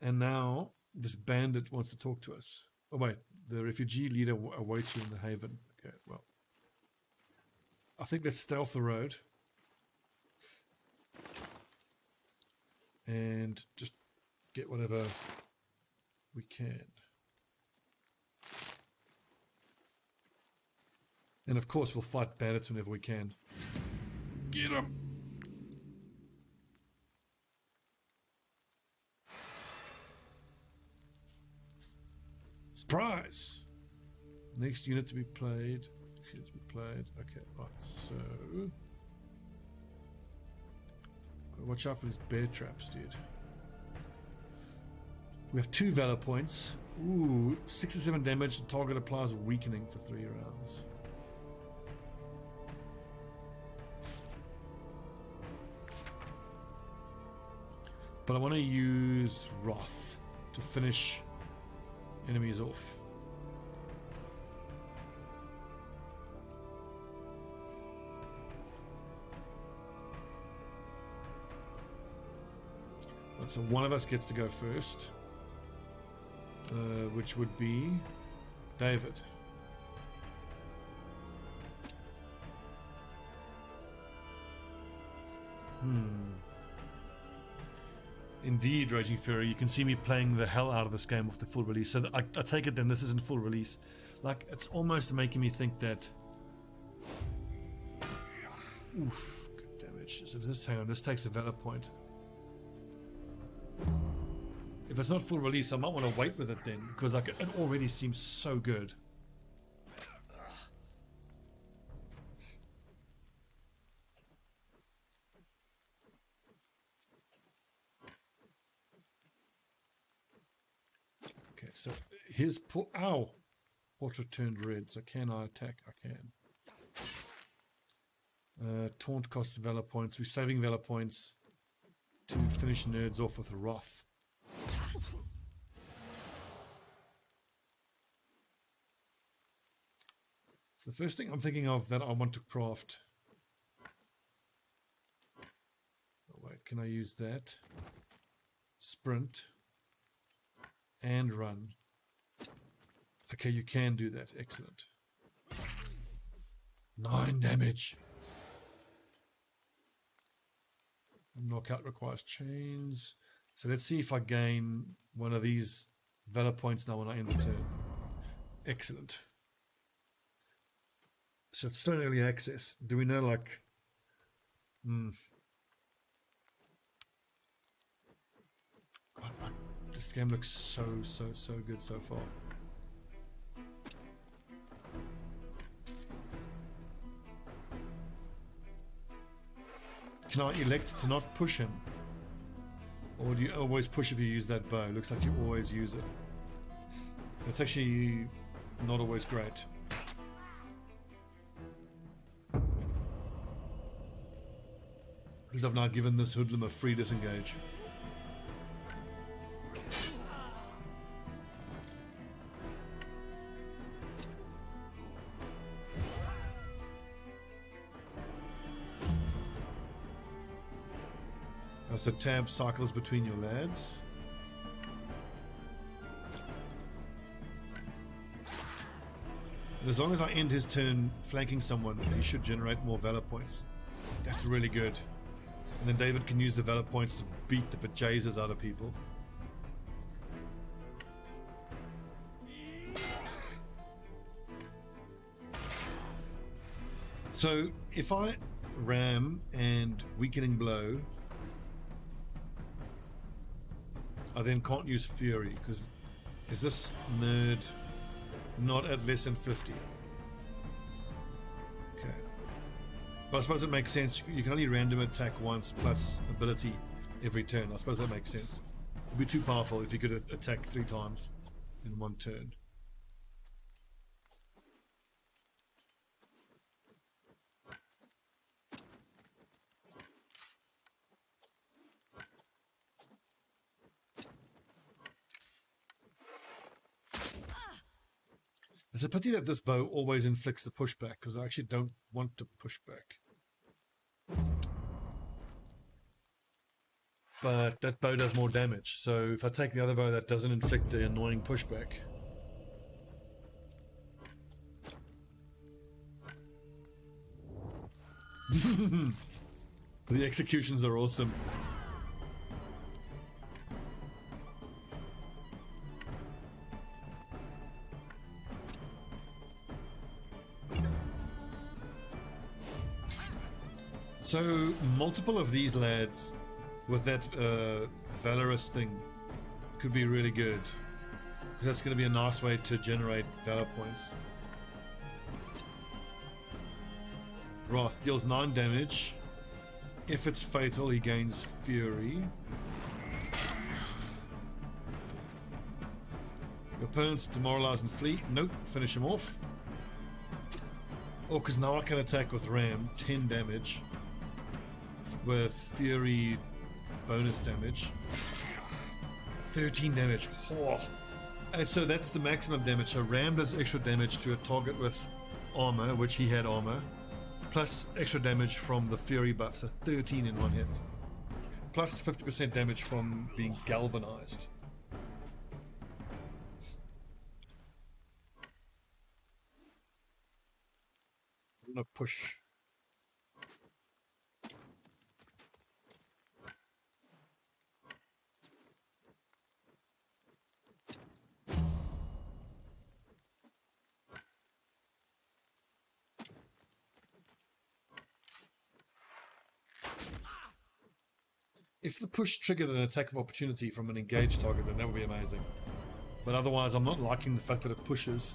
And now this bandit wants to talk to us. Oh wait, the refugee leader awaits you in the haven. Okay, well. I think let's stay off the road. And just get whatever we can. And of course we'll fight bandits whenever we can. Get them! Surprise! Next unit to be played. Next unit to be played. Okay, right, so... Gotta watch out for these bear traps, dude. We have 2 valor points. Ooh, 6 or 7 damage. The target applies weakening for 3 rounds. But I want to use Wrath to finish enemies off. Right, so one of us gets to go first, which would be David. Indeed, Raging Fury, you can see me playing the hell out of this game off the full release. So I take it then this isn't full release. Like, it's almost making me think that... Oof, good damage. So this, hang on, this takes a valor point. If it's not full release, I might want to wait with it then, because like it already seems so good. Okay, so his ow! Portrait turned red, so can I attack? I can. Taunt costs valor points. We're saving valor points to finish nerds off with a Wrath. So the first thing I'm thinking of that I want to craft. Oh wait, can I use that? Sprint. And run. Okay, you can do that. Excellent. 9 damage. Knockout requires chains. So let's see if I gain one of these valor points now when I end the turn. Excellent. So it's still in early access. Do we know, like... God, this game looks so good so far. Can I elect to not push him? Or do you always push if you use that bow? Looks like you always use it. That's actually not always great. Because I've now given this hoodlum a free disengage. So tab cycles between your lads. And as long as I end his turn flanking someone, he should generate more valor points. That's really good. And then David can use the valor points to beat the bejesus out of people. So if I ram and weakening blow I then can't use Fury, because is this nerd not at less than 50? Okay. But I suppose it makes sense. You can only random attack once plus ability every turn. I suppose that makes sense. It'd be too powerful if you could attack 3 times in one turn. It's a pity that this bow always inflicts the pushback, because I actually don't want to push back. But that bow does more damage, so if I take the other bow that doesn't inflict the annoying pushback. The executions are awesome. So, multiple of these lads with that Valorous thing could be really good. That's going to be a nice way to generate Valor points. Wrath deals 9 damage. If it's fatal, he gains Fury. Your opponent's demoralized and flee. Nope, finish him off. Oh, because now I can attack with Ram, 10 damage. With Fury bonus damage. 13 damage. Oh. And so that's the maximum damage. So Ram does extra damage to a target with armor, which he had armor. Plus extra damage from the Fury buff, so 13 in one hit. Plus 50% damage from being galvanized. I'm gonna push. If the push triggered an attack of opportunity from an engaged target, then that would be amazing. But otherwise, I'm not liking the fact that it pushes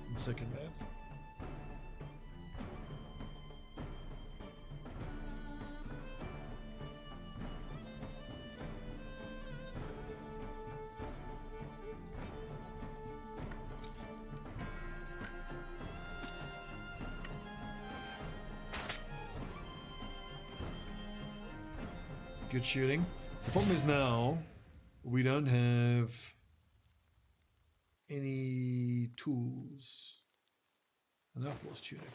in second rounds. Good shooting. The problem is now we don't have any tools. An Outlaw's tunic.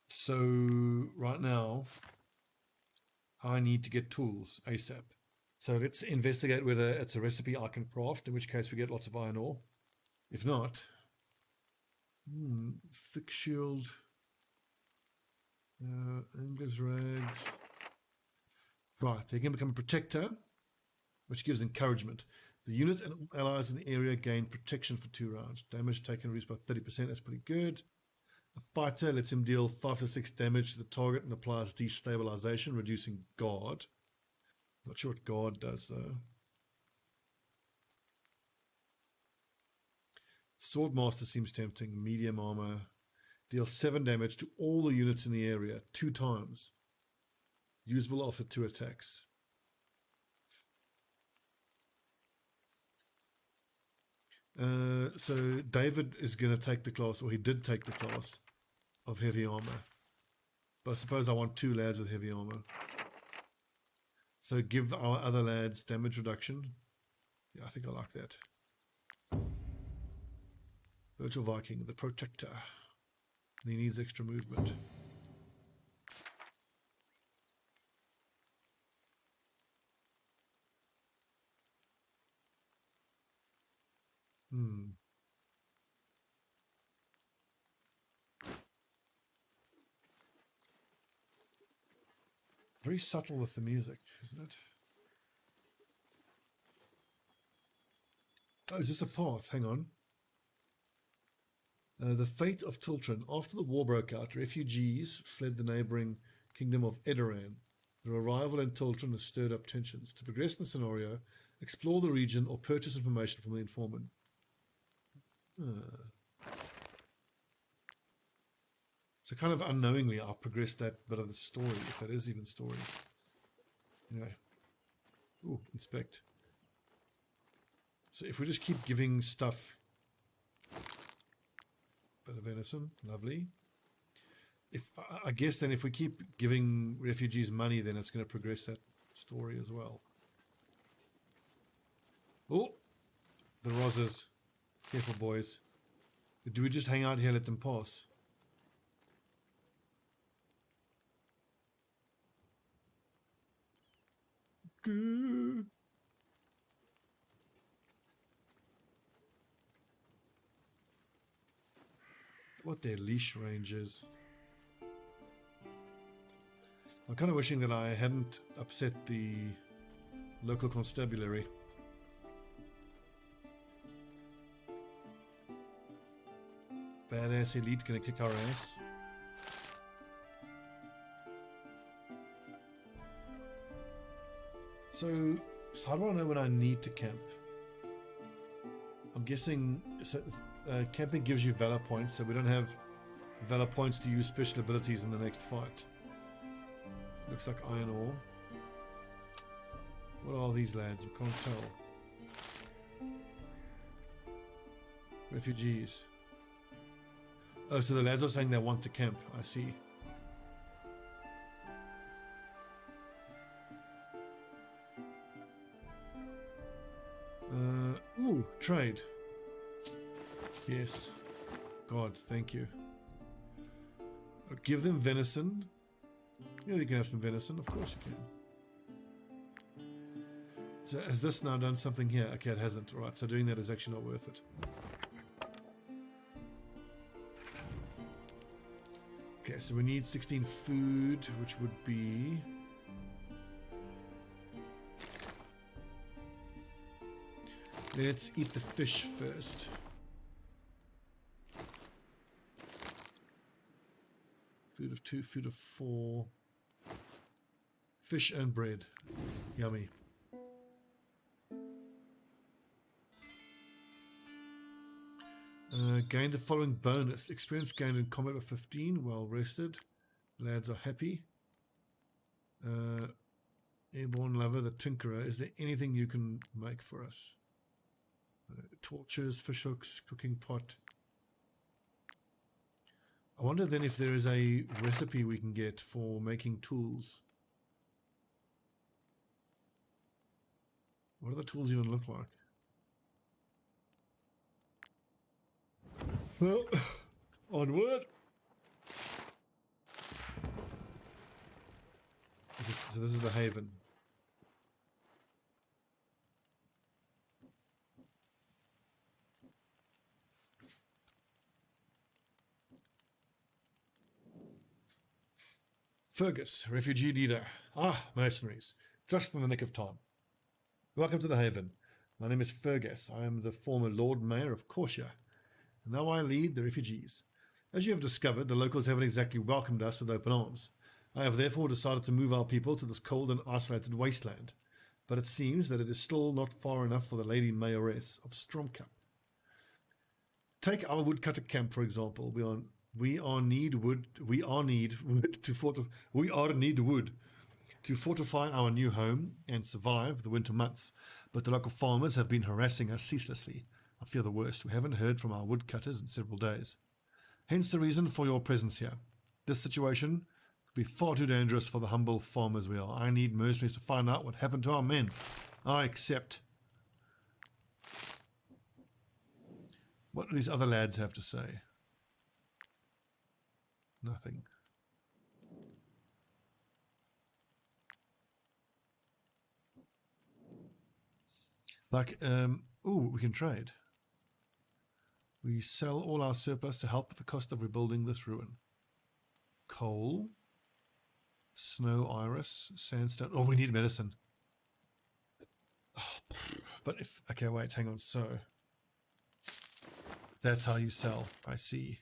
So right now I need to get tools ASAP. So let's investigate whether it's a recipe I can craft, in which case we get lots of iron ore. If not, thick shield. Angler's rags. Right, you can become a protector, which gives encouragement. The unit and allies in the area gain protection for 2 rounds. Damage taken reduced by 30%, that's pretty good. A fighter lets him deal 5 to 6 damage to the target and applies destabilization, reducing guard. Not sure what guard does though. Swordmaster seems tempting. Medium armor. Deals 7 damage to all the units in the area 2 times. Usable after 2 attacks. So David is going to take the class, or he did take the class of heavy armor. But I suppose I want 2 lads with heavy armor. So give our other lads damage reduction. Yeah, I think I like that. Virtual Viking, the protector. And he needs extra movement. Very subtle with the music, isn't it? Oh, is this a path? Hang on. The fate of Tiltran. After the war broke out, refugees fled the neighboring kingdom of Edoran, Their arrival in Tiltron has stirred up tensions. To progress in the scenario, explore the region or purchase information from the informant. So kind of unknowingly, I've progressed that bit of the story, if that is even story. Anyway. Ooh, inspect. So if we just keep giving stuff... Bit of venison, lovely. I guess then if we keep giving refugees money, then it's going to progress that story as well. Oh, the Rosses. Careful, boys. Do we just hang out here and let them pass? Goo. What their leash range is. I'm kind of wishing that I hadn't upset the local constabulary. Badass elite gonna kick our ass. So, how do I know when I need to camp? I'm guessing so, camping gives you valor points, so we don't have valor points to use special abilities in the next fight. Looks like iron ore. What are these lads? I can't tell. Refugees. Oh, so the lads are saying they want to camp. I see. Ooh, trade. Yes. God, thank you. I'll give them venison. Yeah, you can have some venison. Of course you can. So has this now done something here? Okay, it hasn't. Right, so doing that is actually not worth it. Okay, so we need 16 food, which would be... Let's eat the fish first. Food of 2, food of 4. Fish and bread. Yummy. Gained the following bonus. Experience gained in combat of 15. Well rested. Lads are happy. Airborne lover, the tinkerer. Is there anything you can make for us? Torches, fish hooks, cooking pot. I wonder then if there is a recipe we can get for making tools. What do the tools even look like? Well, onward. So this is the haven. Fergus, refugee leader. Ah, mercenaries. Just in the nick of time. Welcome to the haven. My name is Fergus. I am the former Lord Mayor of Corsia. And now I lead the refugees. As you have discovered, the locals haven't exactly welcomed us with open arms. I have therefore decided to move our people to this cold and isolated wasteland. But it seems that it is still not far enough for the Lady Mayoress of Stromcup. Take our woodcutter camp, for example. We are need wood to fortify our new home and survive the winter months. But the local farmers have been harassing us ceaselessly. I fear the worst. We haven't heard from our woodcutters in several days. Hence the reason for your presence here. This situation could be far too dangerous for the humble farmers we are. I need mercenaries to find out what happened to our men. I accept. What do these other lads have to say? Nothing. Like, ooh, we can trade. We sell all our surplus to help with the cost of rebuilding this ruin. Coal, snow iris, sandstone. Oh, we need medicine. Oh, but if, okay, wait, hang on. So, that's how you sell. I see.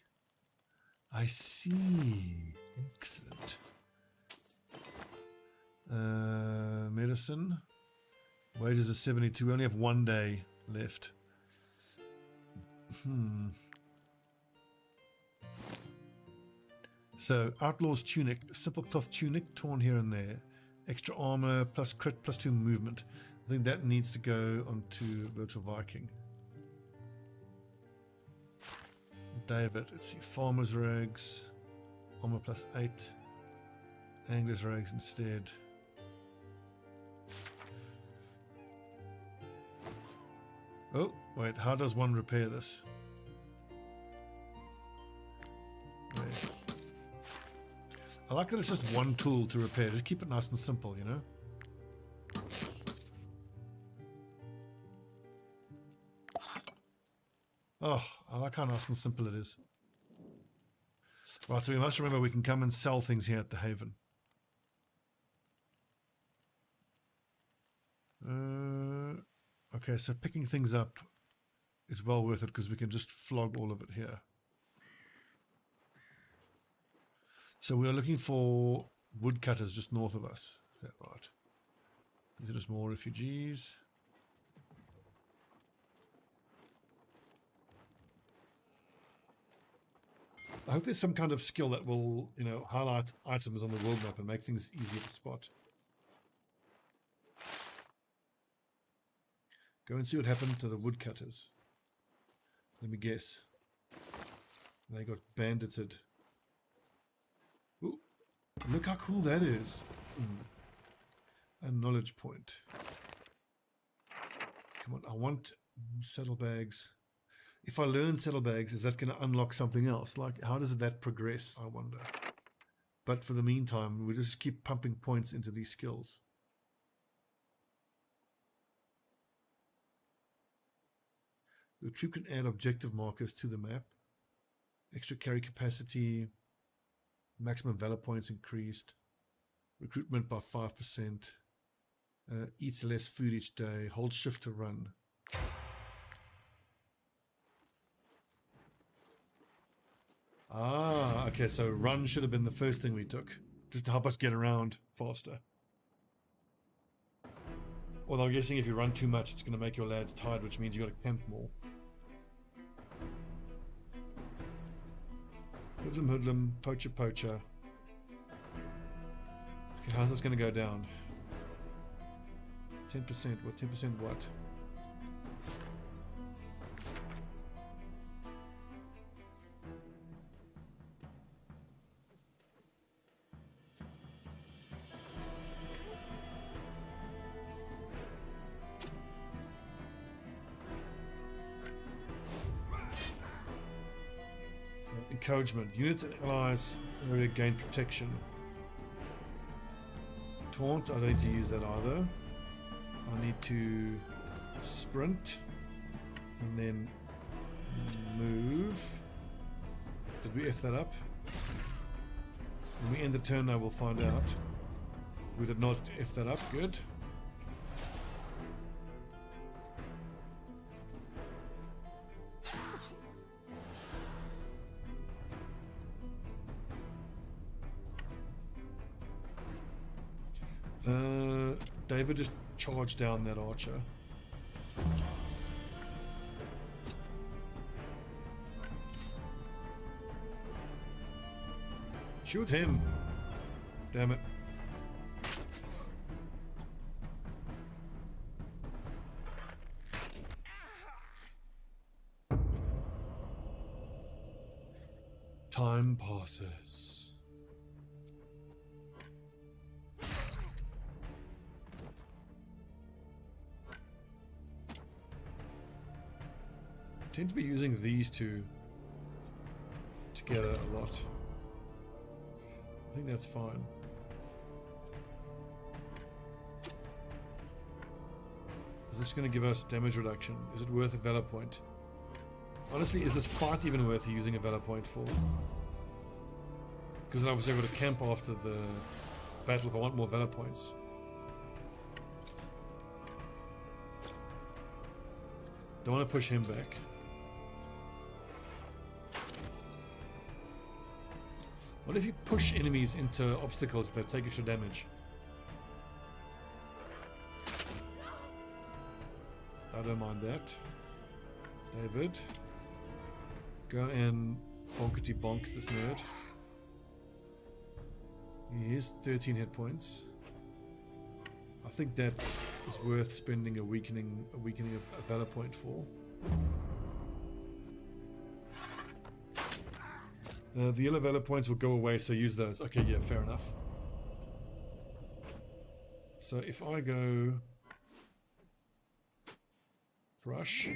I see. Excellent. Medicine. Wages are 72. We only have 1 day left. So, Outlaw's Tunic. Simple cloth tunic, torn here and there. Extra armor, plus crit, plus 2 movement. I think that needs to go onto Virtual Viking. David, let's see. Farmer's Rags. Armor plus 8. Angler's Rags instead. Oh, wait, how does one repair this? Wait. I like that it's just one tool to repair. Just keep it nice and simple, you know? Oh, I like how nice and simple it is. Right, so we must remember we can come and sell things here at the Haven. Okay, so picking things up is well worth it because we can just flog all of it here. So we are looking for woodcutters just north of us. Is that right? These are just more refugees. I hope there's some kind of skill that will, you know, highlight items on the world map and make things easier to spot. Go and see what happened to the woodcutters. Let me guess. They got bandited. Ooh, look how cool that is. A knowledge point. Come on, I want saddlebags. If I learn saddlebags, is that going to unlock something else? Like, how does that progress, I wonder? But for the meantime, we just keep pumping points into these skills. The troop can add objective markers to the map. Extra carry capacity. Maximum valor points increased. Recruitment by 5%. Eats less food each day. Hold shift to run. Ah, okay, so run should have been the first thing we took, just to help us get around faster. Although I'm guessing if you run too much, it's going to make your lads tired, which means you got to camp more. Hoodlum, hoodlum, poacher, poacher. Okay, how's this going to go down? 10%, what? 10% what? Encouragement. Units and allies area gain protection. Taunt. I don't need to use that either. I need to sprint and then move. Did we F that up? When we end the turn now, we'll find out. We did not F that up. Good. David just charged down that archer. Shoot him. Damn it. Time passes. I tend to be using these two together a lot. I think that's fine. Is this going to give us damage reduction? Is it worth a valor point? Honestly, is this fight even worth using a valor point for? Because then obviously I've got to camp after the battle if I want more valor points. Don't want to push him back. What if you push enemies into obstacles that take extra damage? don't mind that. David. Go and bonkety bonk this nerd. He has 13 hit points. I think that is worth spending a weakening of a valor point for. The yellow valor points will go away, so use those. Okay, yeah, fair enough. So if I go Rush,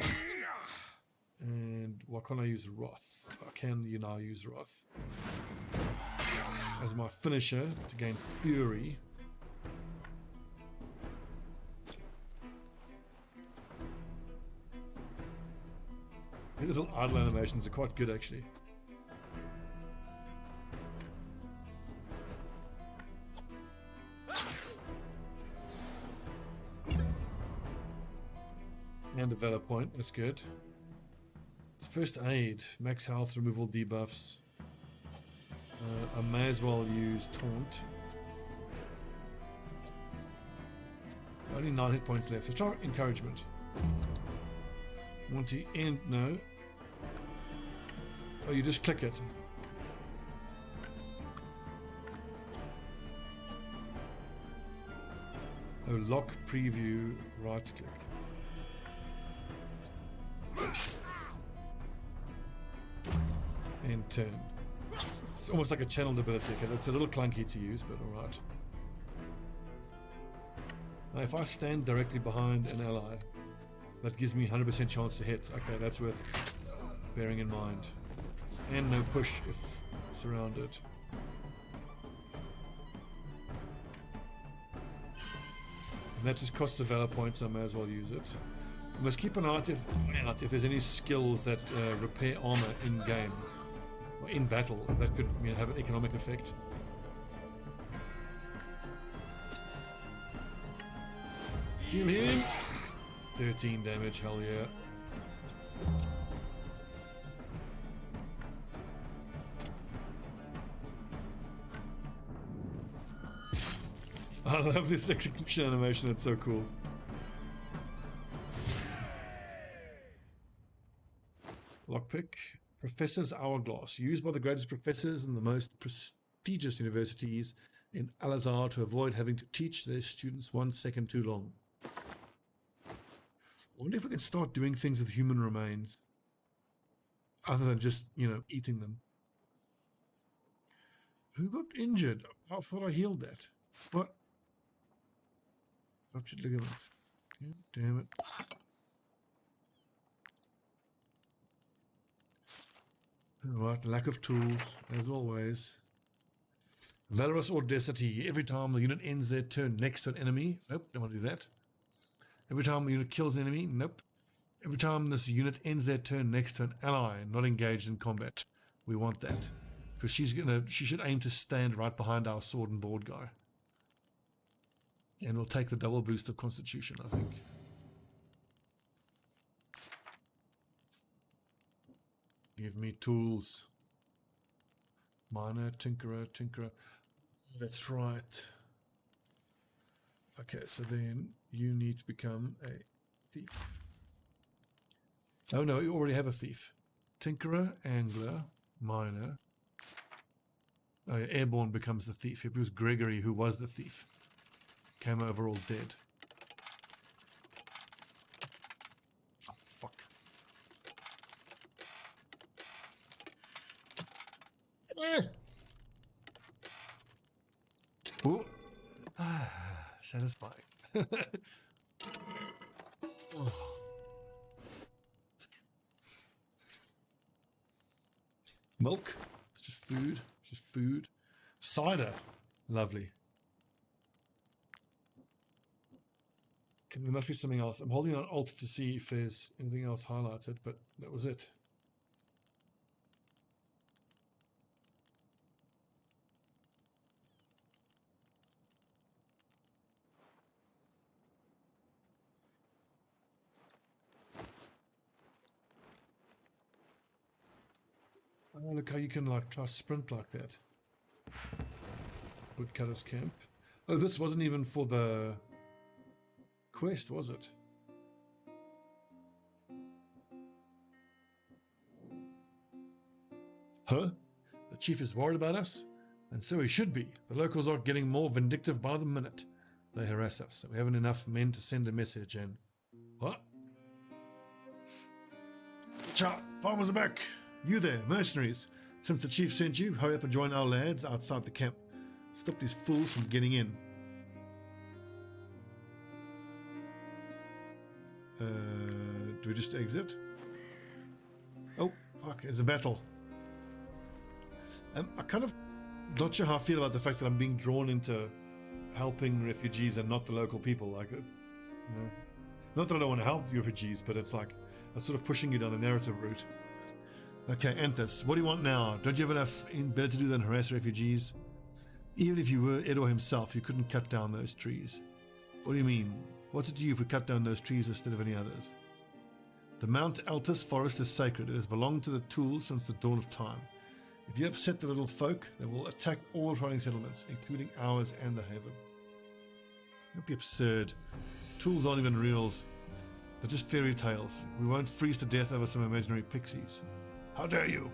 and why can't I use Wrath? I can now use Wrath as my finisher to gain Fury. The little idle animations are quite good, actually. And a valor point, that's good. First aid, max health, removal debuffs. I may as well use taunt. Only 9 hit points left. Let's try encouragement. Want to end? No. Oh, you just click it. Oh, lock preview, right click. And turn. It's almost like a channeled ability. Okay, that's a little clunky to use, but alright. Now if I stand directly behind an ally, that gives me 100% chance to hit. Okay, that's worth bearing in mind. And no push if surrounded. And that just costs a valor point, so I may as well use it. You must keep an eye out if there's any skills that repair armor in game. Or in battle. That could have an economic effect. Kill him! 13 damage, hell yeah. I love this execution animation, it's so cool. Lockpick. Professor's Hourglass. Used by the greatest professors in the most prestigious universities in Al-Azhar to avoid having to teach their students 1 second too long. I wonder if we can start doing things with human remains. Other than just, eating them. Who got injured? I thought I healed that. What? Ruptured ligaments. God damn it. Alright, lack of tools, as always. Valorous Audacity. Every time the unit ends their turn next to an enemy. Nope, don't want to do that. Every time the unit kills an enemy. Nope. Every time this unit ends their turn next to an ally not engaged in combat. We want that. Because she should aim to stand right behind our sword and board guy. And we'll take the double boost of Constitution, I think. Give me tools. Miner, tinkerer. That's right. Okay, so then you need to become a thief. Oh no, you already have a thief. Tinkerer, angler, miner. Oh yeah, airborne becomes the thief. It was Gregory who was the thief. Came over all dead. Oh, fuck. Ooh. Satisfying. Oh. Milk. It's just food. Just food. Cider. Lovely. Okay, there must be something else. I'm holding on Alt to see if there's anything else highlighted, but that was it. Oh, look how you can try sprint like that. Woodcutter's camp. Oh, this wasn't even for the quest, was it? Huh? The chief is worried about us? And so he should be. The locals are getting more vindictive by the minute. They harass us. We haven't enough men to send a message and... What? Cha! Farmers are back! You there, mercenaries! Since the chief sent you, hurry up and join our lads outside the camp. Stop these fools from getting in. Do we just exit? Oh, fuck, it's a battle. I kind of not sure how I feel about the fact that I'm being drawn into helping refugees and not the local people. Like, you know, not that I don't want to help the refugees, but it's like I'm sort of pushing you down a narrative route. Okay, Anthus, what do you want now? Don't you have enough better to do than harass refugees? Even if you were Edo himself, you couldn't cut down those trees. What do you mean? What's it to you if we cut down those trees instead of any others? The Mount Altus forest is sacred. It has belonged to the Tools since the dawn of time. If you upset the little folk, they will attack all surrounding settlements, including ours and the Haven. Don't be absurd. Tools aren't even reals. They're just fairy tales. We won't freeze to death over some imaginary pixies. How dare you?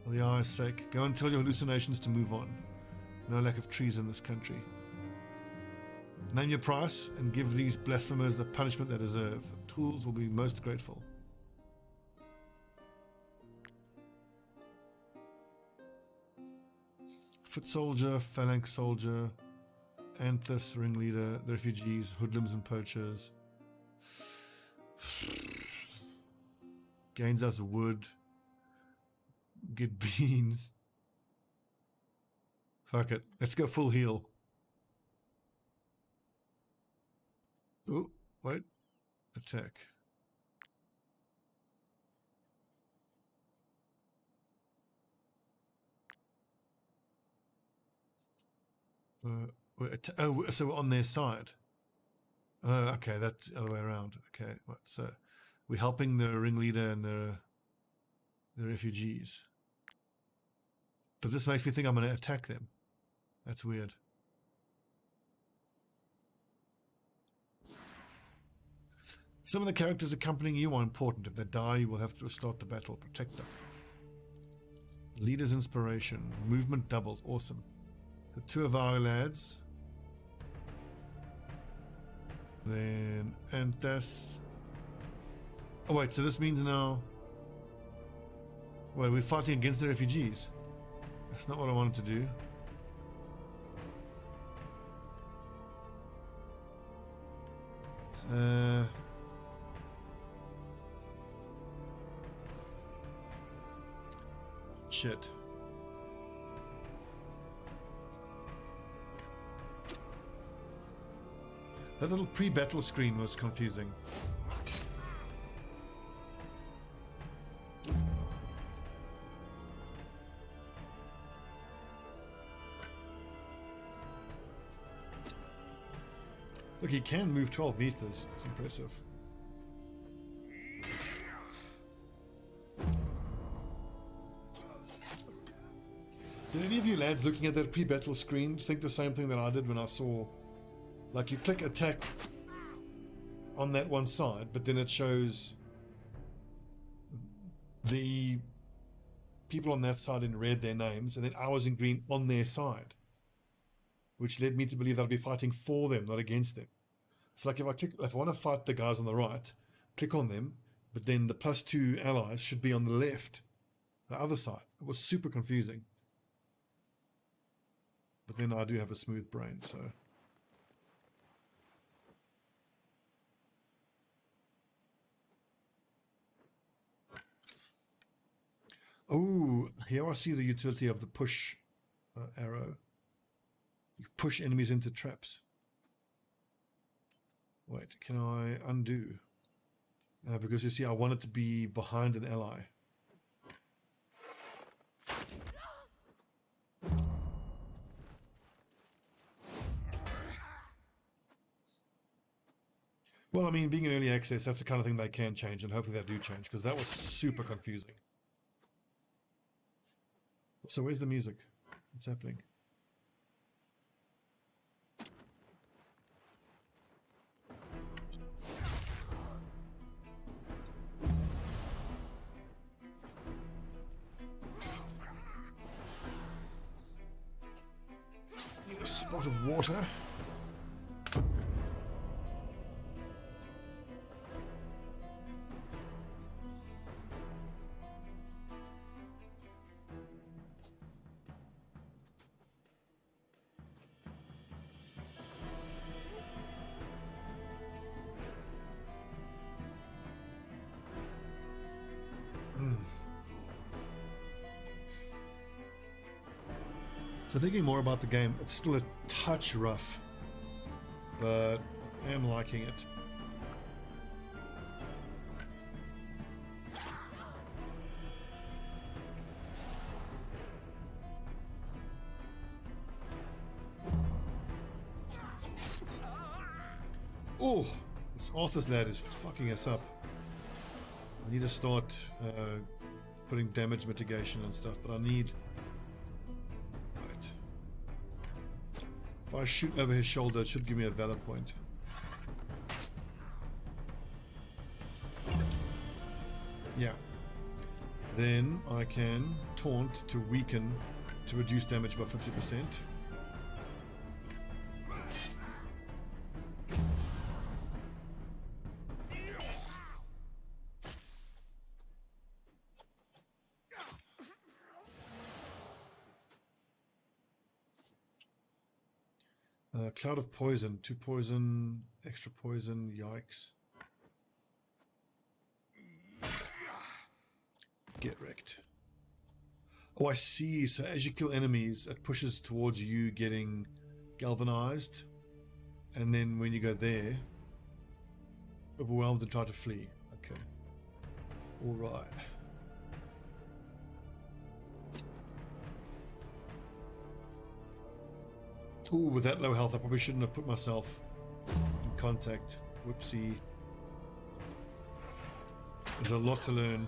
For the eye's sake, go and tell your hallucinations to move on. No lack of trees in this country. Name your price and give these blasphemers the punishment they deserve. Tools will be most grateful. Foot soldier, phalanx soldier, Anthus, ringleader, the refugees, hoodlums and poachers. Gains us wood. Get beans. Fuck it. Let's go full heal. Oh, wait. Attack. Oh, so we're on their side. Okay, that's the other way around. Okay, what? So we're helping the ringleader and the refugees. But this makes me think I'm going to attack them. That's weird. Some of the characters accompanying you are important. If they die, you will have to restart the battle. Protect them. Leader's inspiration. Movement doubles. Awesome. The two of our lads. Then Anthus. Oh wait, so this means now... Well, we're fighting against the refugees. That's not what I wanted to do. Shit. That little pre-battle screen was confusing. Look, he can move 12 meters. It's impressive. Did any of you lads looking at that pre-battle screen think the same thing that I did when I saw, like, you click attack on that one side, but then it shows the people on that side in red, their names, and then ours in green on their side, which led me to believe that I'd be fighting for them, not against them. So like if I want to fight the guys on the right, click on them, but then the +2 allies should be on the left, the other side. It was super confusing. But then I do have a smooth brain, so... Oh, here I see the utility of the push arrow. You push enemies into traps. Wait, can I undo? Because you see, I want it to be behind an ally. Well, I mean, being in early access, that's the kind of thing they can change, and hopefully they do change, because that was super confusing. So where's the music? What's happening? spot of water. So thinking more about the game, it's still a touch rough, but I am liking it. Oh, this Arthur's lad is fucking us up. I need to start putting damage mitigation and stuff, but I need... If I shoot over his shoulder, it should give me a valor point. Yeah. Then I can taunt to weaken to reduce damage by 50%. Cloud of poison, 2 poison, extra poison, yikes. Get wrecked. Oh, I see. So as you kill enemies, it pushes towards you getting galvanized. And then when you go there, overwhelmed and try to flee. Okay. Alright. Ooh, with that low health, I probably shouldn't have put myself in contact. Whoopsie. There's a lot to learn.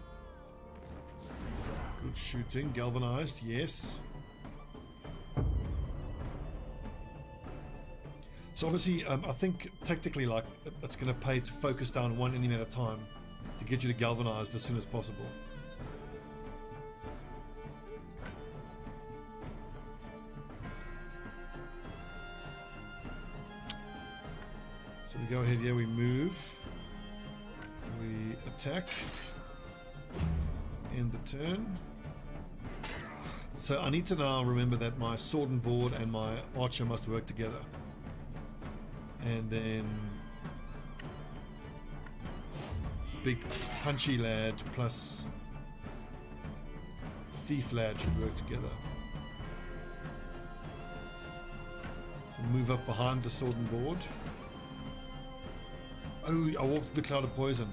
Good shooting. Galvanized, yes. So obviously, I think tactically, like, it's going to pay to focus down one enemy at a time to get you to galvanized as soon as possible. So we go ahead here, we move, we attack, end the turn. So I need to now remember that my sword and board and my archer must work together. And then big punchy lad plus thief lad should work together. So move up behind the sword and board. Oh, I walked the cloud of poison.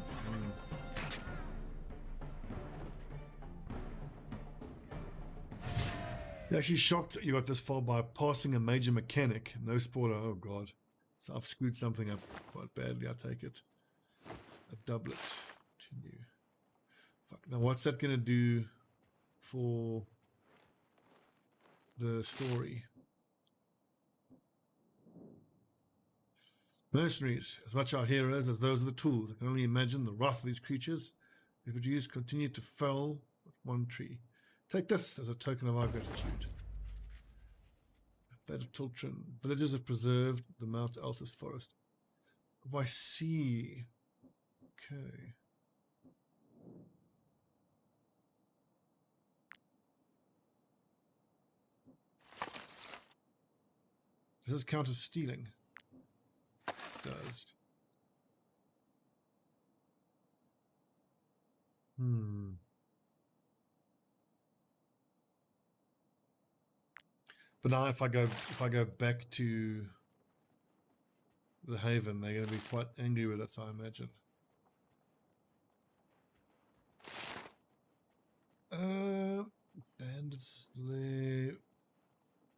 You're actually shocked that you got this far by passing a major mechanic. No spoiler, oh god. So I've screwed something up quite badly, I take it. A doublet. Continue. Fuck, now what's that going to do for the story? Mercenaries, as much our heroes as those are the tools. I can only imagine the wrath of these creatures. They could use continue to fell with one tree. Take this as a token of our gratitude. That of Tiltrin. Villagers have preserved the Mount Altus forest. Oh, I see. Okay. Does this count as stealing? It does. But now if I go back to the Haven, they're going to be quite angry with us, I imagine. Bandits, lair,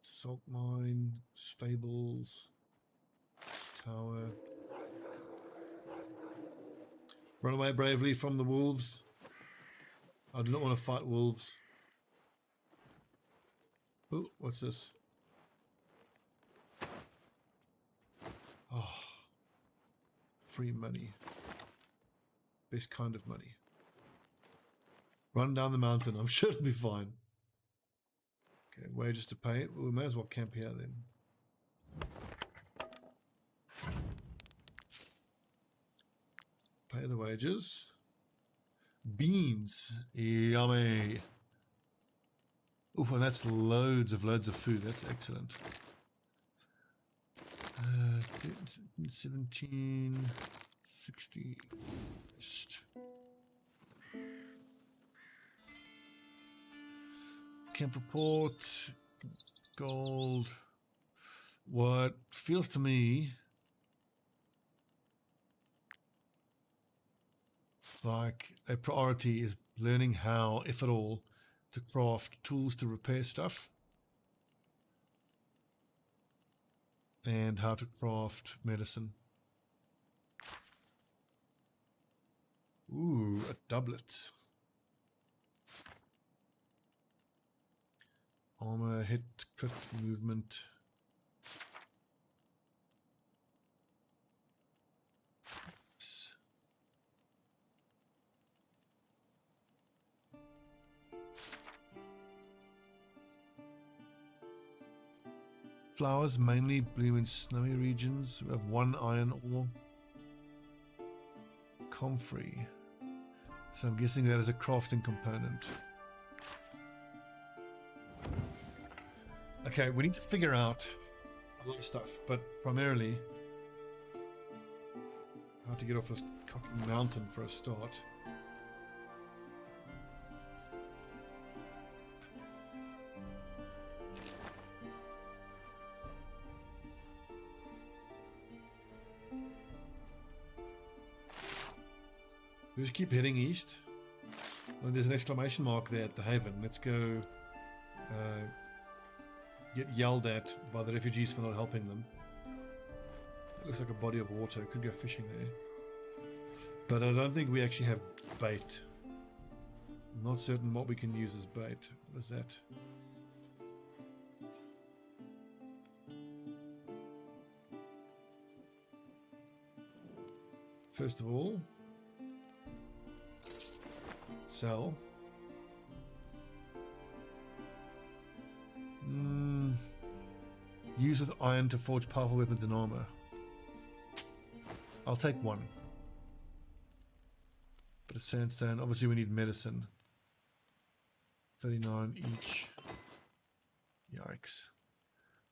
salt mine, stables, tower. Run away bravely from the wolves. I do not want to fight wolves. Oh, what's this? Oh, free money. Best kind of money. Run down the mountain. I'm sure it'll be fine. Okay, wages to pay. Well, we may as well camp here then. Pay the wages. Beans. Yummy. Oof, and that's loads of food. That's excellent. 17, 60. Camp report. Gold. What feels to me like a priority is learning how, if at all, to craft tools to repair stuff and how to craft medicine. Ooh, a doublet. Armor, hit, crit, movement. Flowers mainly bloom in snowy regions. We have 1 iron ore. Comfrey. So I'm guessing that is a crafting component. Okay, we need to figure out a lot of stuff, but primarily how to get off this cocky mountain for a start. We just keep heading east. Oh, there's an exclamation mark there at the haven. Let's go get yelled at by the refugees for not helping them. It looks like a body of water. Could go fishing there. But I don't think we actually have bait. I'm not certain what we can use as bait. What is that? First of all, sell. Use with iron to forge powerful weapons and armor. I'll take 1. But a sandstone. Obviously we need medicine. 39 each. Yikes.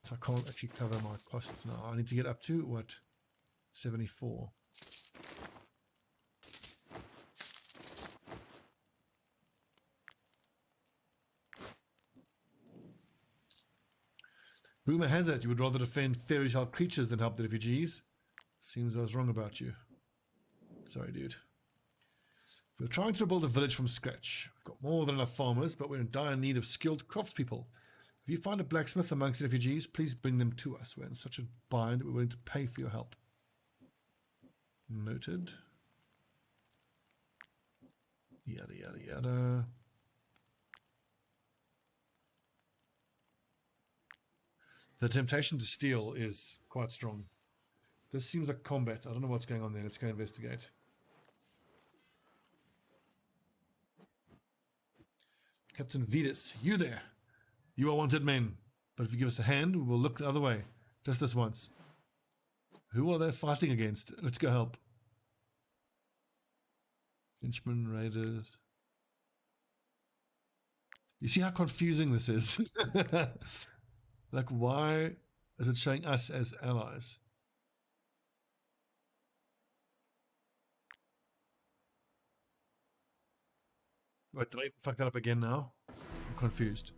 So I can't actually cover my costs now. I need to get up to what? 74. Rumor has it you would rather defend fairy tale creatures than help the refugees. Seems I was wrong about you. Sorry, dude. We're trying to build a village from scratch. We've got more than enough farmers, but we're in dire need of skilled craftspeople. If you find a blacksmith amongst the refugees, please bring them to us. We're in such a bind that we're willing to pay for your help. Noted. Yada, yada, yada. The temptation to steal is quite strong. This seems like combat. I don't know what's going on there. Let's go investigate. Captain Vetus, you there. You are wanted men. But if you give us a hand, we will look the other way. Just this once. Who are they fighting against? Let's go help. Finchmen, raiders. You see how confusing this is? Like, why is it showing us as allies? Wait, did I fuck that up again now? I'm confused.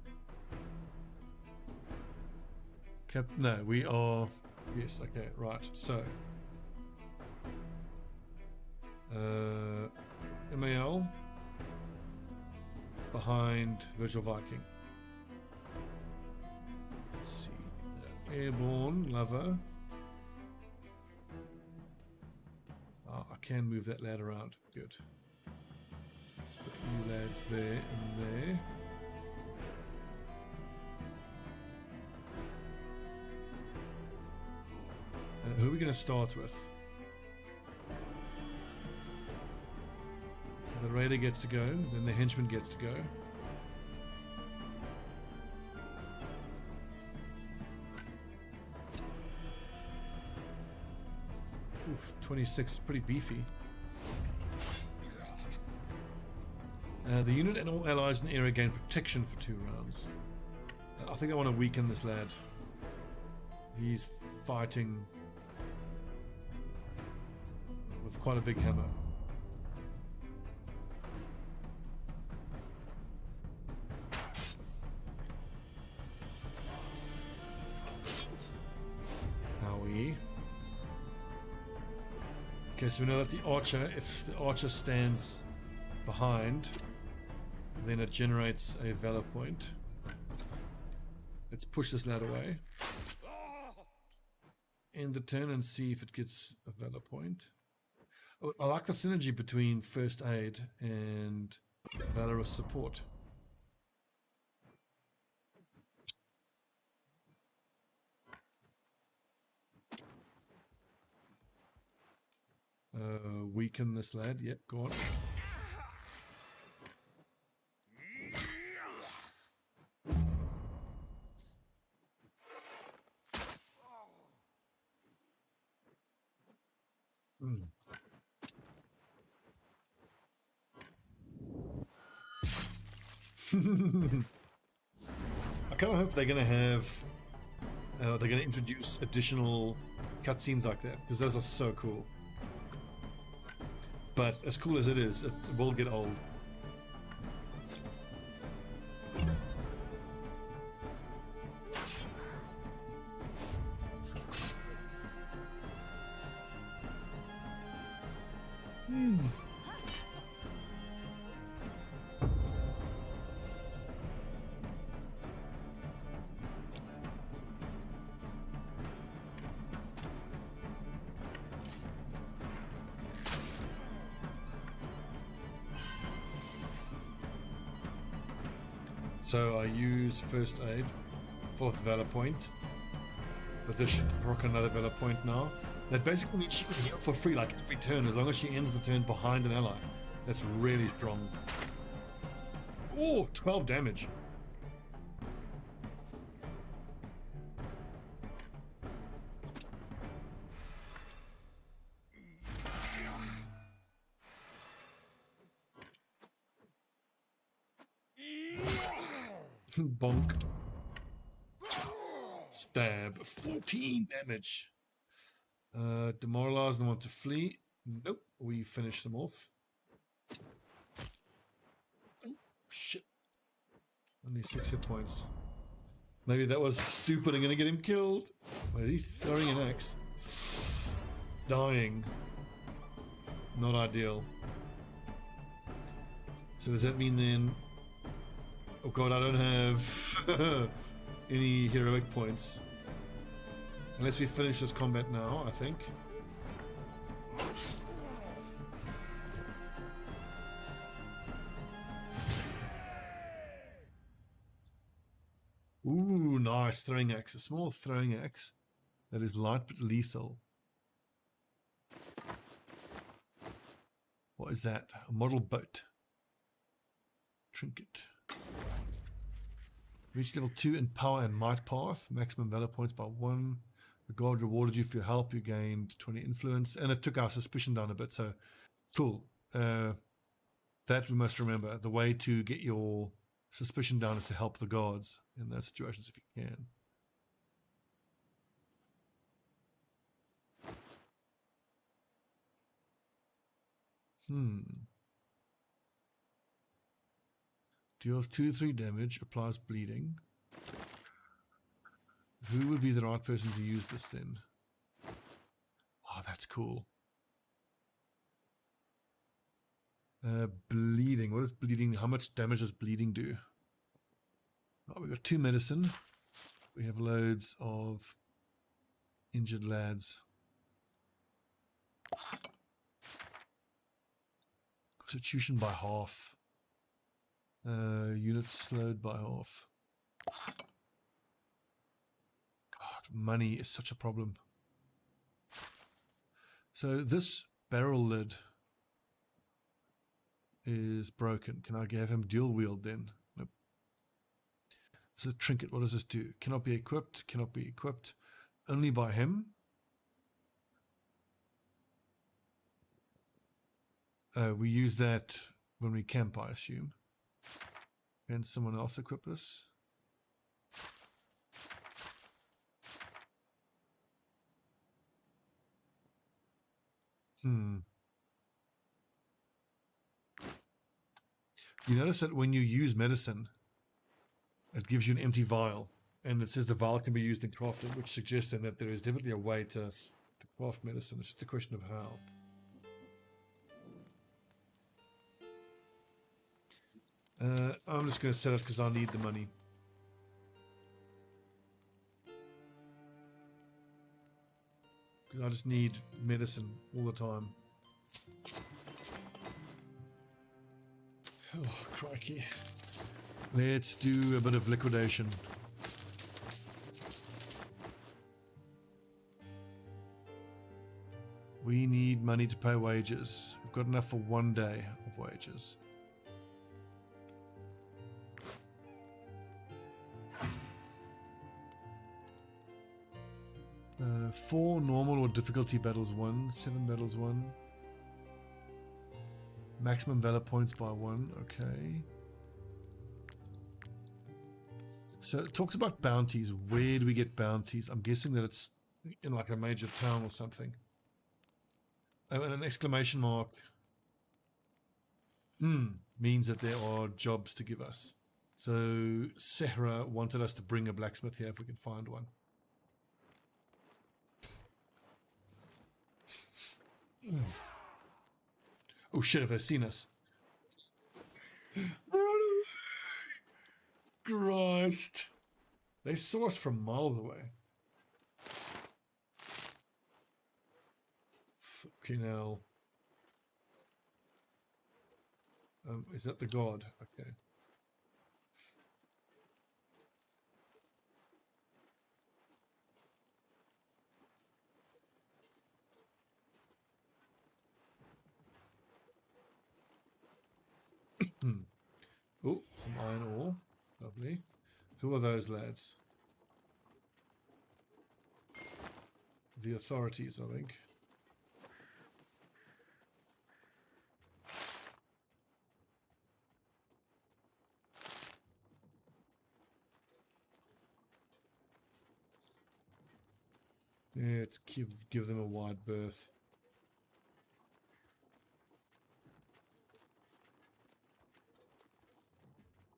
No, we are... Yes, okay, right. So... MAL behind Virtual Viking. Let's see. Airborne lover. Oh, I can move that lad around. Good. Let's put you lads there and there. Who are we going to start with? So the raider gets to go, then the henchman gets to go. Oof, 26, pretty beefy. The unit and all allies in the area gain protection for 2 rounds. I think I want to weaken this lad. He's fighting with quite a big hammer. Howie. Okay, so we know that the archer, if the archer stands behind, then it generates a valor point. Let's push this lad away. End the turn and see if it gets a valor point. Oh, I like the synergy between first aid and valorous support. Weaken this lad. Yep, go on. I kind of hope they're going to have, they're going to introduce additional cutscenes like that, because those are so cool. But as cool as it is, it will get old. So I use first aid for the valor point, but this should proc another valor point now. That basically means she can heal for free like every turn as long as she ends the turn behind an ally. That's really strong. Oh, 12 damage. Bonk. Stab. 14 damage. Demoralize and want to flee. Nope. We finish them off. Oh, shit. Only 6 hit points. Maybe that was stupid. I'm gonna get him killed. Wait, is he throwing an axe? Dying. Not ideal. So does that mean then... Oh god, I don't have any heroic points. Unless we finish this combat now, I think. Ooh, nice throwing axe. A small throwing axe that is light but lethal. What is that? A model boat. Trinket. Reach level 2 in power and might path. Maximum valor points by 1. The god rewarded you for your help. You gained 20 influence. And it took our suspicion down a bit. So, cool. That we must remember. The way to get your suspicion down is to help the gods in those situations if you can. Deals 2 to 3 damage, applies bleeding. Who would be the right person to use this then? Oh, that's cool. Bleeding. What is bleeding? How much damage does bleeding do? Oh, we've got 2 medicine. We have loads of injured lads. Constitution by half. Units slowed by half. God, money is such a problem. So this barrel lid is broken. Can I have him dual wield then? Nope. This is a trinket. What does this do? Cannot be equipped. Cannot be equipped. Only by him. We use that when we camp, I assume. Can someone else equip this? You notice that when you use medicine, it gives you an empty vial, and it says the vial can be used in crafting, which suggests then that there is definitely a way to craft medicine. It's just a question of how. I'm just going to sell it because I need the money. Because I just need medicine all the time. Oh, crikey. Let's do a bit of liquidation. We need money to pay wages. We've got enough for 1 day of wages. Four normal or difficulty battles 1, 7 battles 1. Maximum valor points by 1, okay. So it talks about bounties. Where do we get bounties? I'm guessing that it's in like a major town or something. Oh, and an exclamation mark means that there are jobs to give us. So Sehra wanted us to bring a blacksmith here if we can find one. Oh shit, have they seen us? Christ. They saw us from miles away. Fucking hell. Is that the god? Okay. Oh, some iron ore. Lovely. Who are those lads? The authorities, I think. Yeah, let's give them a wide berth.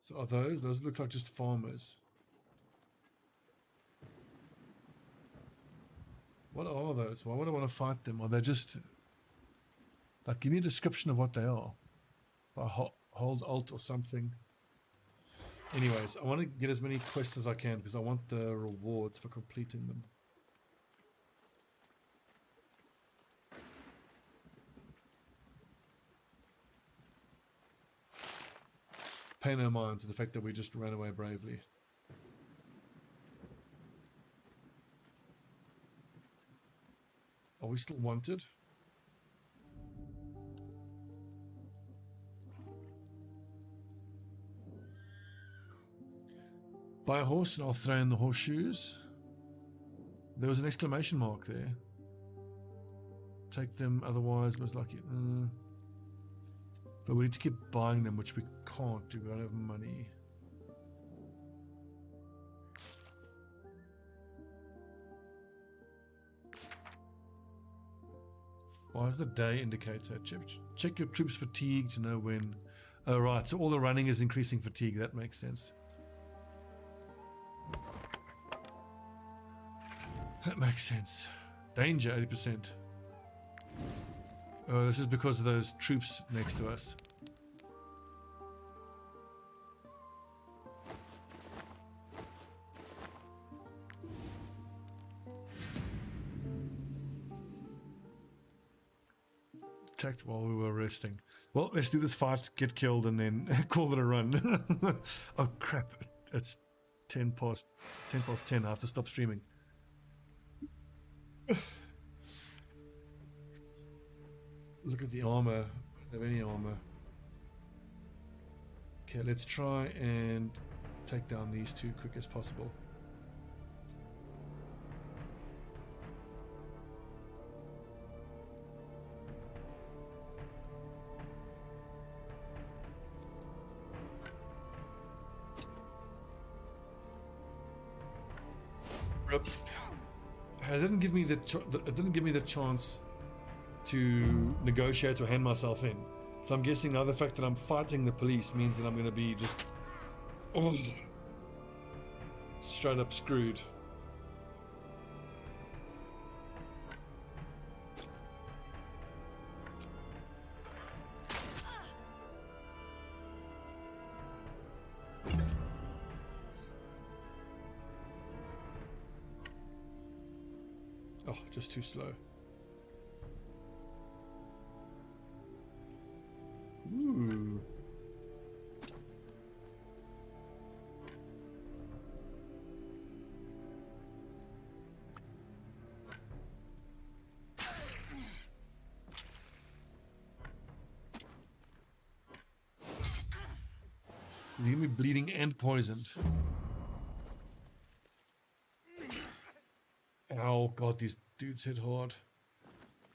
So are those? Those look like just farmers. What are those? Why would I want to fight them? Are they just... Like, give me a description of what they are. By hold Alt or something. Anyways, I want to get as many quests as I can because I want the rewards for completing them. Pay no mind to the fact that we just ran away bravely. Are we still wanted? Buy a horse and I'll throw in the horseshoes. There was an exclamation mark there. Take them, otherwise most likely. But we need to keep buying them, which we can't do. We don't have money. Why is the day indicator? Check your troops' fatigue to know when. Oh, right. So all the running is increasing fatigue. That makes sense. That makes sense. Danger, 80%. Oh, this is because of those troops next to us. Attacked while we were resting. Well, let's do this fight, get killed, and then call it a run. Oh crap! It's 10 past 10. I have to stop streaming. Look at the armor. I don't have any armor. Okay, let's try and take down these two quick as possible. Rip. It didn't give me the chance to negotiate or hand myself in. So I'm guessing now the fact that I'm fighting the police means that I'm going to be just straight up screwed. Oh, just too slow. Ooh. He's gonna be bleeding and poisoned. Oh god, these dudes hit hard.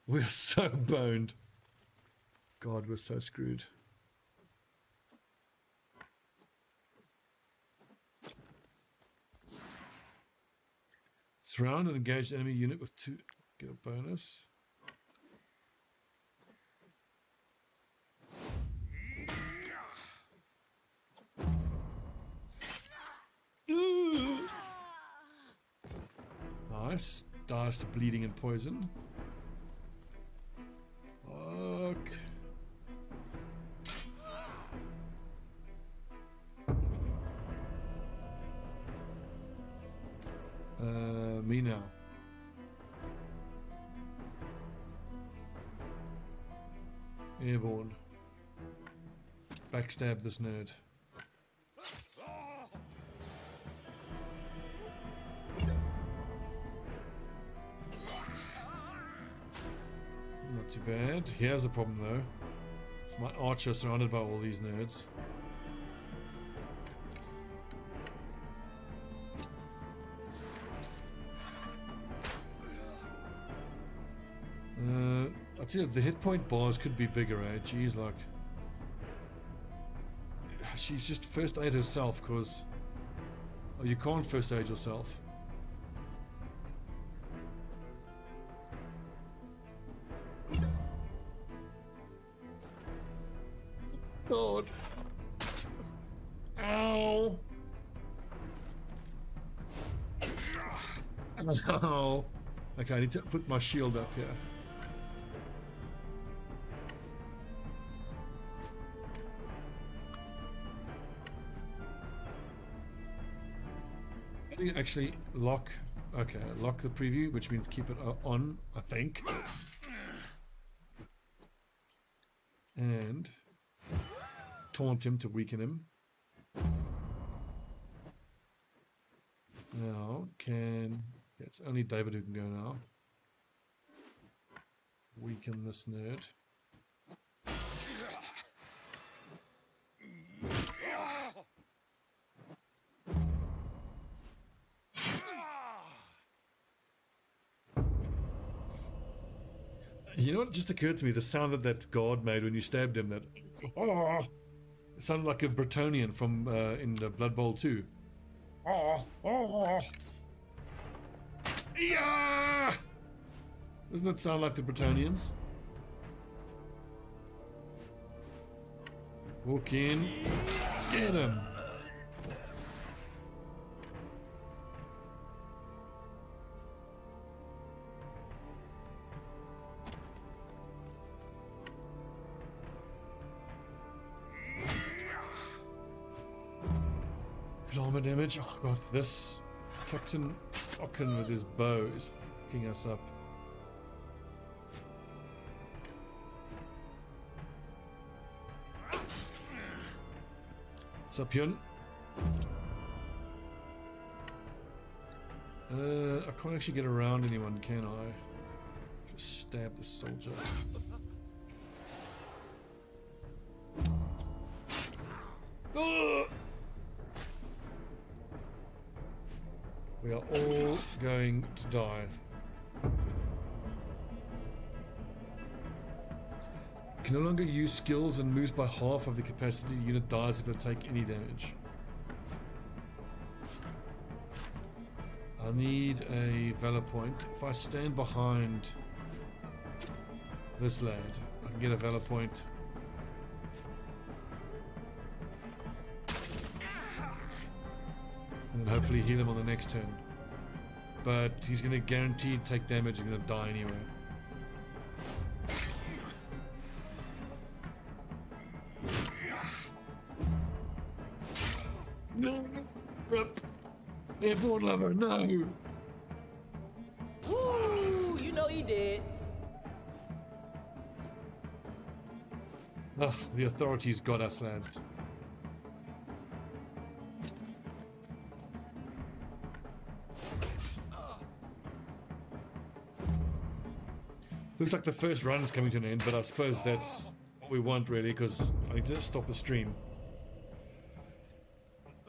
We're so boned. God, we're so screwed. Surround and engage the enemy unit with 2. Get a bonus. Ooh. Nice. Dies to bleeding and poison. Okay. Me now. Airborne. Backstab this nerd. Not too bad. Here's the problem though. It's my archer surrounded by all these nerds. I'd say the hit point bars could be bigger, eh? Jeez, like... She's just first aid herself, because... Oh, you can't first aid yourself. God. Ow. Ow. Okay, I need to put my shield up here. I think actually lock. Okay, lock the preview, which means keep it on, I think. And taunt him to weaken him. Now can... It's only David who can go now. Weaken this nerd. You know what just occurred to me? The sound that guard made when you stabbed him, that... Oh, it sounded like a Bretonian from in the Blood Bowl 2. Oh, oh. Yeah! Doesn't that sound like the Bretonians? Walk in. Get him! Good armor damage. Oh god, this Captain Ocken with his bow is fucking us up. What's up, Yun? I can't actually get around anyone, can I? Just stab the soldier. We are all going to die. Can no longer use skills and moves by half of the capacity. The unit dies if they take any damage. I need a valor point. If I stand behind this lad, I can get a valor point. And then hopefully heal him on the next turn. But he's going to guaranteed take damage and going to die anyway. No! Rip! Airborne lover, no! Woo! You know he did. Ugh, the authorities got us, lads. Looks like the first run is coming to an end, but I suppose that's what we want, really, because I need to stop the stream.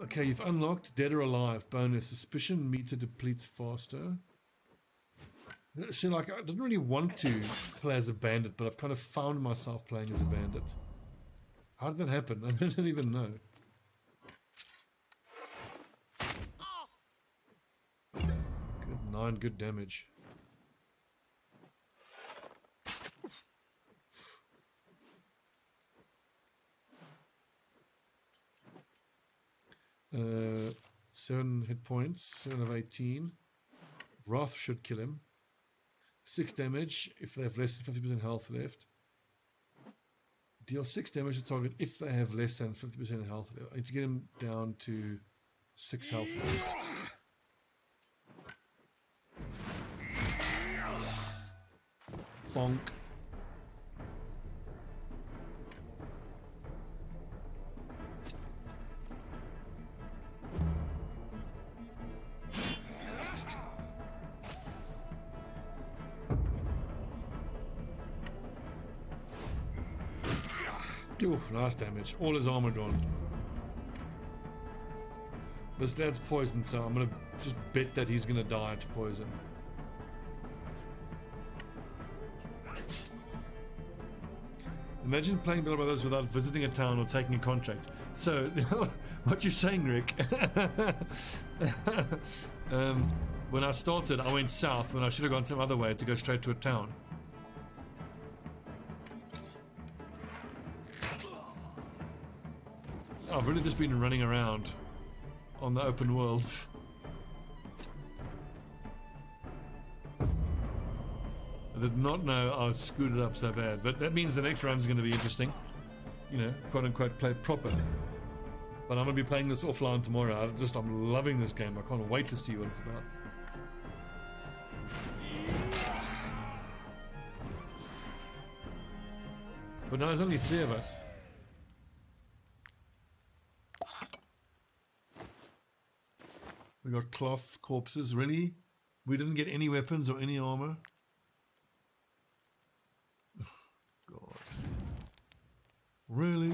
Okay, you've unlocked Dead or Alive bonus. Suspicion meter depletes faster. See, like, I didn't really want to play as a bandit, but I've kind of found myself playing as a bandit. How did that happen? I don't even know. Good, 9 good damage. Uh, 7 hit points, 7 of 18. Wrath should kill him. 6 damage if they have less than 50% health left. Deal 6 damage to target if they have less than 50% health left. I need to get him down to 6 health first. Bonk. Oof, nice damage. All his armor gone. This lad's poisoned, so I'm gonna just bet that he's gonna die to poison. Imagine playing Battle Brothers without visiting a town or taking a contract. So, what you're saying, Rick? When I started, I went south when I should have gone some other way to go straight to a town. I've really just been running around on the open world. I did not know I was screwed it up so bad, but that means the next round's going to be interesting. You know, quote unquote, play proper. But I'm going to be playing this offline tomorrow. I'm loving this game. I can't wait to see what it's about. But now there's only 3 of us. We got cloth corpses. Really? We didn't get any weapons or any armor? God. Really?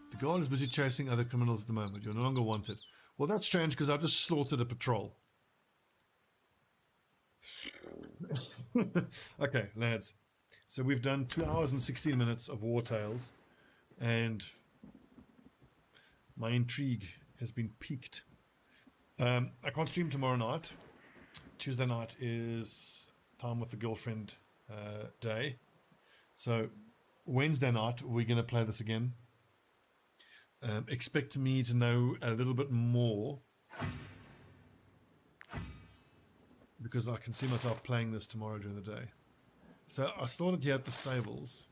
The guard is busy chasing other criminals at the moment. You're no longer wanted. Well, that's strange because I just slaughtered a patrol. Okay, lads. So we've done 2 hours and 16 minutes of Wartales, and my intrigue has been piqued. I can't stream tomorrow night. Tuesday night is time with the girlfriend day. So Wednesday night we're going to play this again. Expect me to know a little bit more, because I can see myself playing this tomorrow during the day. So I started here at the stables.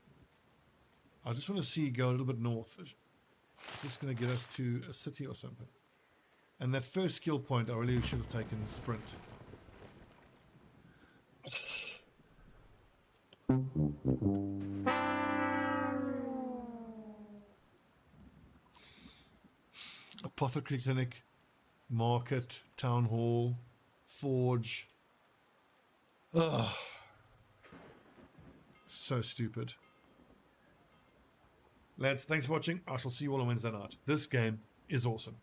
I just want to see, go a little bit north. Is this going to get us to a city or something? And that first skill point, I really should have taken sprint. Apothecary clinic, market, town hall, forge. Ugh. So stupid. Lads, thanks for watching. I shall see you all on Wednesday night. This game is awesome.